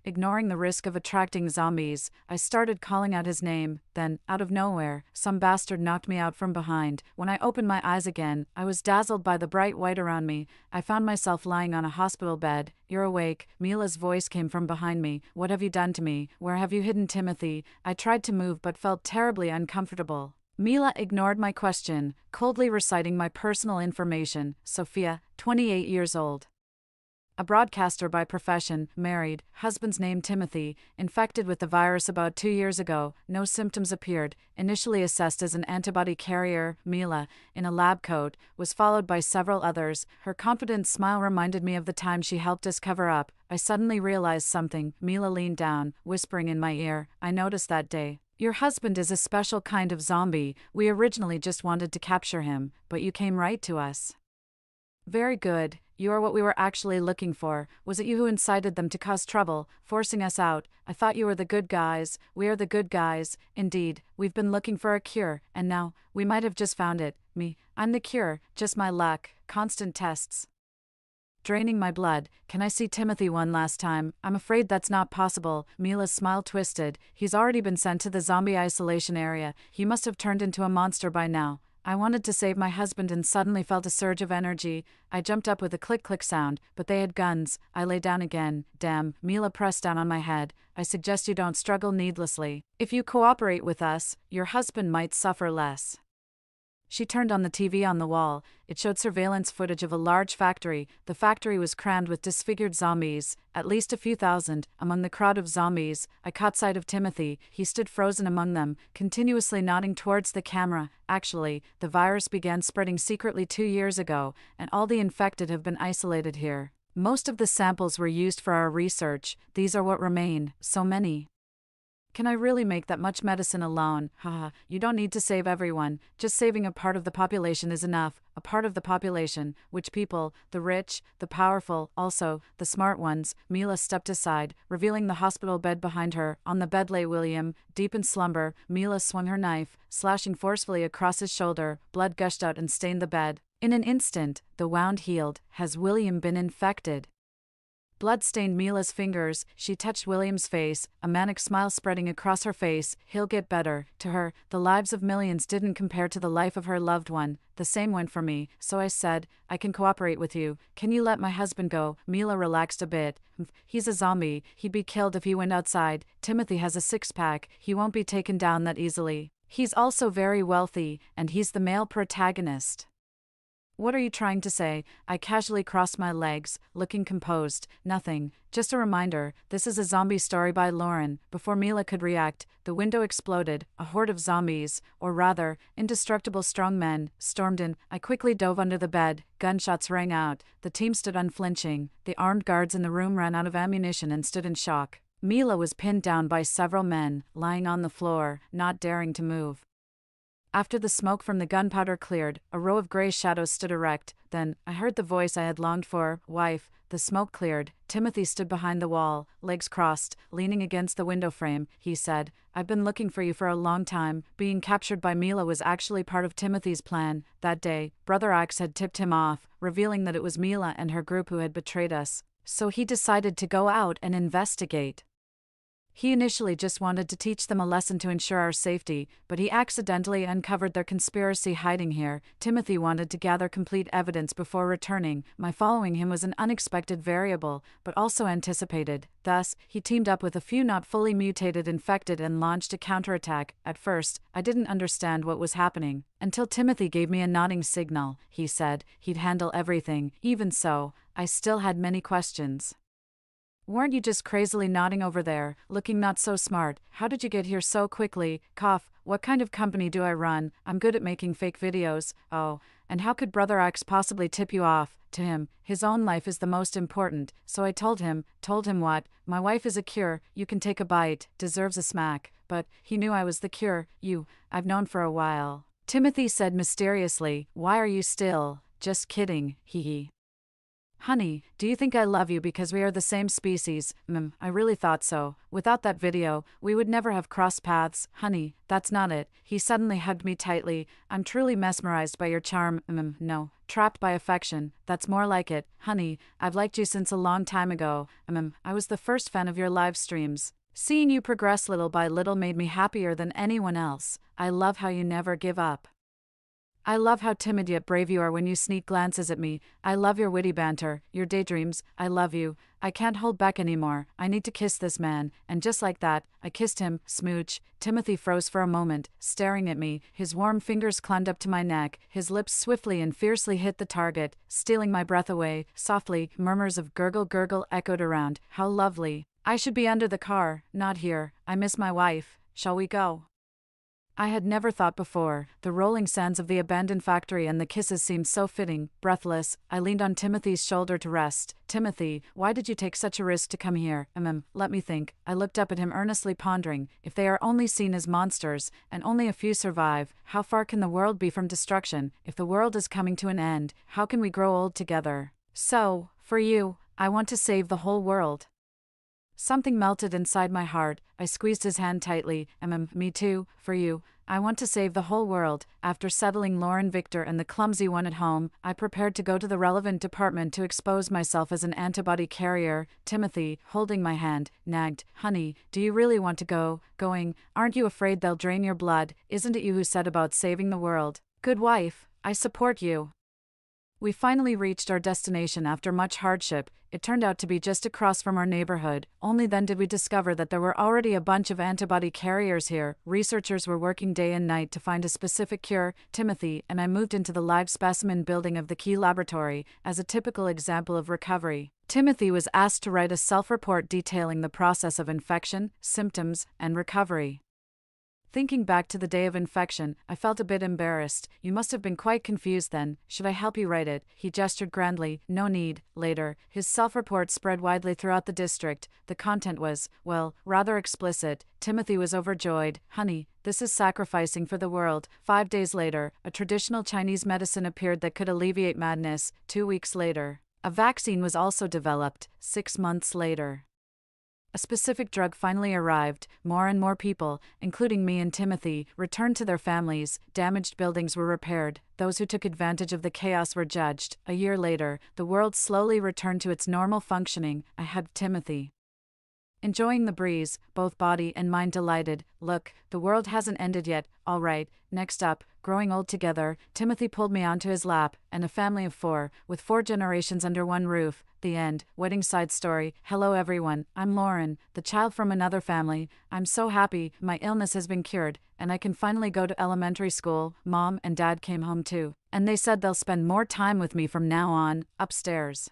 Ignoring the risk of attracting zombies, I started calling out his name. Then, out of nowhere, some bastard knocked me out from behind. When I opened my eyes again, I was dazzled by the bright white around me. I found myself lying on a hospital bed. "You're awake." Mila's voice came from behind me. "What have you done to me? Where have you hidden Timothy?" I tried to move but felt terribly uncomfortable. Mila ignored my question, coldly reciting my personal information. Sophia, 28 years old. A broadcaster by profession, married, husband's name Timothy, infected with the virus about 2 years ago, no symptoms appeared, initially assessed as an antibody carrier. Mila, in a lab coat, was followed by several others. Her confident smile reminded me of the time she helped us cover up. I suddenly realized something. Mila leaned down, whispering in my ear. "I noticed that day. Your husband is a special kind of zombie. We originally just wanted to capture him, but you came right to us." "Very good. You are what we were actually looking for. Was it you who incited them to cause trouble, forcing us out? I thought you were the good guys." "We are the good guys. Indeed, we've been looking for a cure, and now, we might have just found it." I'm the cure, just my luck. Constant tests. Draining my blood. "Can I see Timothy one last time?" "I'm afraid that's not possible." Mila's smile twisted. "He's already been sent to the zombie isolation area. He must have turned into a monster by now." I wanted to save my husband and suddenly felt a surge of energy. I jumped up with a click-click sound, but they had guns. I lay down again. "Damn." Mila pressed down on my head. "I suggest you don't struggle needlessly. If you cooperate with us, your husband might suffer less." She turned on the TV on the wall. It showed surveillance footage of a large factory. The factory was crammed with disfigured zombies, at least a few thousand. Among the crowd of zombies, I caught sight of Timothy. He stood frozen among them, continuously nodding towards the camera. Actually, the virus began spreading secretly 2 years ago, and all the infected have been isolated here. Most of the samples were used for our research. These are what remain, so many. Can I really make that much medicine alone? Haha, you don't need to save everyone. Just saving a part of the population is enough. A part of the population. Which people? The rich, the powerful, also, the smart ones. Mila stepped aside, revealing the hospital bed behind her. On the bed lay William, deep in slumber. Mila swung her knife, slashing forcefully across his shoulder. Blood gushed out and stained the bed. In an instant, the wound healed. Has William been infected? Blood stained Mila's fingers. She touched William's face, a manic smile spreading across her face. He'll get better. To her, the lives of millions didn't compare to the life of her loved one. The same went for me, so I said, I can cooperate with you. Can you let my husband go? Mila relaxed a bit. He's a zombie. He'd be killed if he went outside. Timothy has a six-pack. He won't be taken down that easily. He's also very wealthy, and he's the male protagonist. What are you trying to say? I casually crossed my legs, looking composed. Nothing. Just a reminder, this is a zombie story by Lauren. Before Mila could react, the window exploded. A horde of zombies, or rather, indestructible strong men, stormed in. I quickly dove under the bed. Gunshots rang out. The team stood unflinching. The armed guards in the room ran out of ammunition and stood in shock. Mila was pinned down by several men, lying on the floor, not daring to move. After the smoke from the gunpowder cleared, a row of gray shadows stood erect. Then, I heard the voice I had longed for. Wife. The smoke cleared. Timothy stood behind the wall, legs crossed, leaning against the window frame. He said, I've been looking for you for a long time. Being captured by Mila was actually part of Timothy's plan. That day, Brother Axe had tipped him off, revealing that it was Mila and her group who had betrayed us. So he decided to go out and investigate. He initially just wanted to teach them a lesson to ensure our safety, but he accidentally uncovered their conspiracy hiding here. Timothy wanted to gather complete evidence before returning. My following him was an unexpected variable, but also anticipated. Thus, he teamed up with a few not fully mutated infected and launched a counterattack. At first, I didn't understand what was happening. Until Timothy gave me a nodding signal. He said he'd handle everything. Even so, I still had many questions. Weren't you just crazily nodding over there, looking not so smart? How did you get here so quickly? Cough. What kind of company do I run? I'm good at making fake videos. Oh, and how could Brother Axe possibly tip you off? To him, his own life is the most important. So I told him what? My wife is a cure. You can take a bite. Deserves a smack. But he knew I was the cure. I've known for a while. Timothy said mysteriously. Why are you still? Just kidding. Hee. Honey, do you think I love you because we are the same species? I really thought so. Without that video, we would never have crossed paths. Honey, that's not it. He suddenly hugged me tightly. I'm truly mesmerized by your charm. No. Trapped by affection. That's more like it. Honey, I've liked you since a long time ago. I was the first fan of your live streams. Seeing you progress little by little made me happier than anyone else. I love how you never give up. I love how timid yet brave you are when you sneak glances at me. I love your witty banter, your daydreams. I love you. I can't hold back anymore. I need to kiss this man. And just like that, I kissed him. Smooch. Timothy froze for a moment, staring at me. His warm fingers climbed up to my neck. His lips swiftly and fiercely hit the target, stealing my breath away. Softly, murmurs of gurgle echoed around. How lovely. I should be under the car, not here. I miss my wife. Shall we go? I had never thought before. The rolling sands of the abandoned factory and the kisses seemed so fitting. Breathless, I leaned on Timothy's shoulder to rest. Timothy, why did you take such a risk to come here? Let me think. I looked up at him earnestly pondering. If they are only seen as monsters, and only a few survive, how far can the world be from destruction? If the world is coming to an end, how can we grow old together? So, for you, I want to save the whole world. Something melted inside my heart. I squeezed his hand tightly. Me too, for you. I want to save the whole world. After settling Lauren, Victor, and the clumsy one at home, I prepared to go to the relevant department to expose myself as an antibody carrier. Timothy, holding my hand, nagged, Honey, do you really want to go? Going, aren't you afraid they'll drain your blood? Isn't it you who said about saving the world? Good wife, I support you. We finally reached our destination after much hardship. It turned out to be just across from our neighborhood. Only then did we discover that there were already a bunch of antibody carriers here. Researchers were working day and night to find a specific cure. Timothy and I moved into the live specimen building of the Key Laboratory as a typical example of recovery. Timothy was asked to write a self-report detailing the process of infection, symptoms, and recovery. Thinking back to the day of infection, I felt a bit embarrassed. You must have been quite confused then. Should I help you write it? He gestured grandly. No need. Later, his self-report spread widely throughout the district. The content was, well, rather explicit. Timothy was overjoyed. Honey, this is sacrificing for the world. 5 days later, a traditional Chinese medicine appeared that could alleviate madness. 2 weeks later, a vaccine was also developed. 6 months later, a specific drug finally arrived. More and more people, including me and Timothy, returned to their families. Damaged buildings were repaired. Those who took advantage of the chaos were judged. A year later, the world slowly returned to its normal functioning. I hugged Timothy, enjoying the breeze, both body and mind delighted. Look, the world hasn't ended yet. All right, next up, growing old together. Timothy pulled me onto his lap, and a family of 4, with 4 generations under one roof. The end. Wedding side story. Hello everyone, I'm Lauren, the child from another family. I'm so happy, my illness has been cured, and I can finally go to elementary school. Mom and Dad came home too, and they said they'll spend more time with me from now on. Upstairs,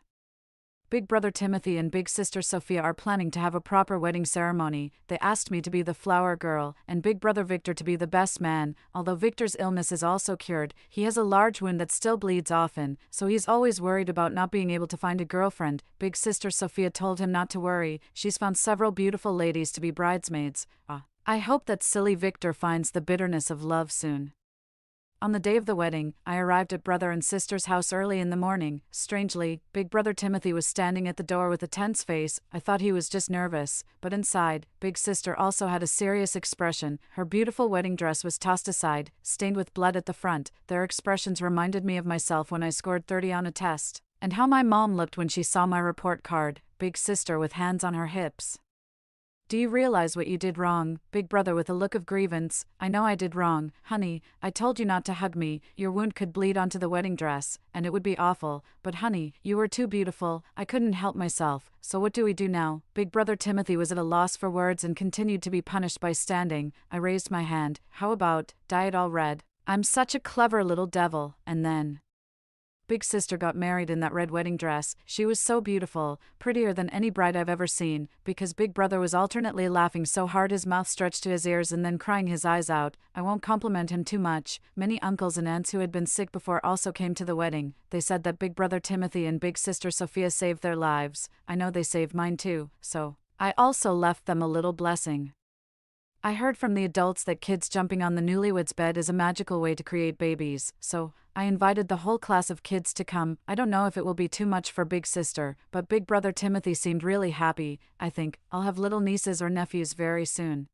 Big brother Timothy and big sister Sophia are planning to have a proper wedding ceremony. They asked me to be the flower girl, and big brother Victor to be the best man. Although Victor's illness is also cured, he has a large wound that still bleeds often, so he's always worried about not being able to find a girlfriend. Big sister Sophia told him not to worry, she's found several beautiful ladies to be bridesmaids. I hope that silly Victor finds the bitterness of love soon. On the day of the wedding, I arrived at brother and sister's house early in the morning. Strangely, big brother Timothy was standing at the door with a tense face. I thought he was just nervous, but inside, big sister also had a serious expression. Her beautiful wedding dress was tossed aside, stained with blood at the front. Their expressions reminded me of myself when I scored 30 on a test, and how my mom looked when she saw my report card. Big sister with hands on her hips. Do you realize what you did wrong? Big brother with a look of grievance. I know I did wrong. Honey, I told you not to hug me. Your wound could bleed onto the wedding dress, and it would be awful. But honey, you were too beautiful. I couldn't help myself. So what do we do now? Big brother Timothy was at a loss for words and continued to be punished by standing. I raised my hand. How about, dye it all red? I'm such a clever little devil. And then big sister got married in that red wedding dress. She was so beautiful, prettier than any bride I've ever seen, because big brother was alternately laughing so hard his mouth stretched to his ears and then crying his eyes out. I won't compliment him too much. Many uncles and aunts who had been sick before also came to the wedding. They said that big brother Timothy and big sister Sophia saved their lives. I know they saved mine too, so I also left them a little blessing. I heard from the adults that kids jumping on the newlyweds' bed is a magical way to create babies, so I invited the whole class of kids to come. I don't know if it will be too much for big sister, but big brother Timothy seemed really happy. I think I'll have little nieces or nephews very soon.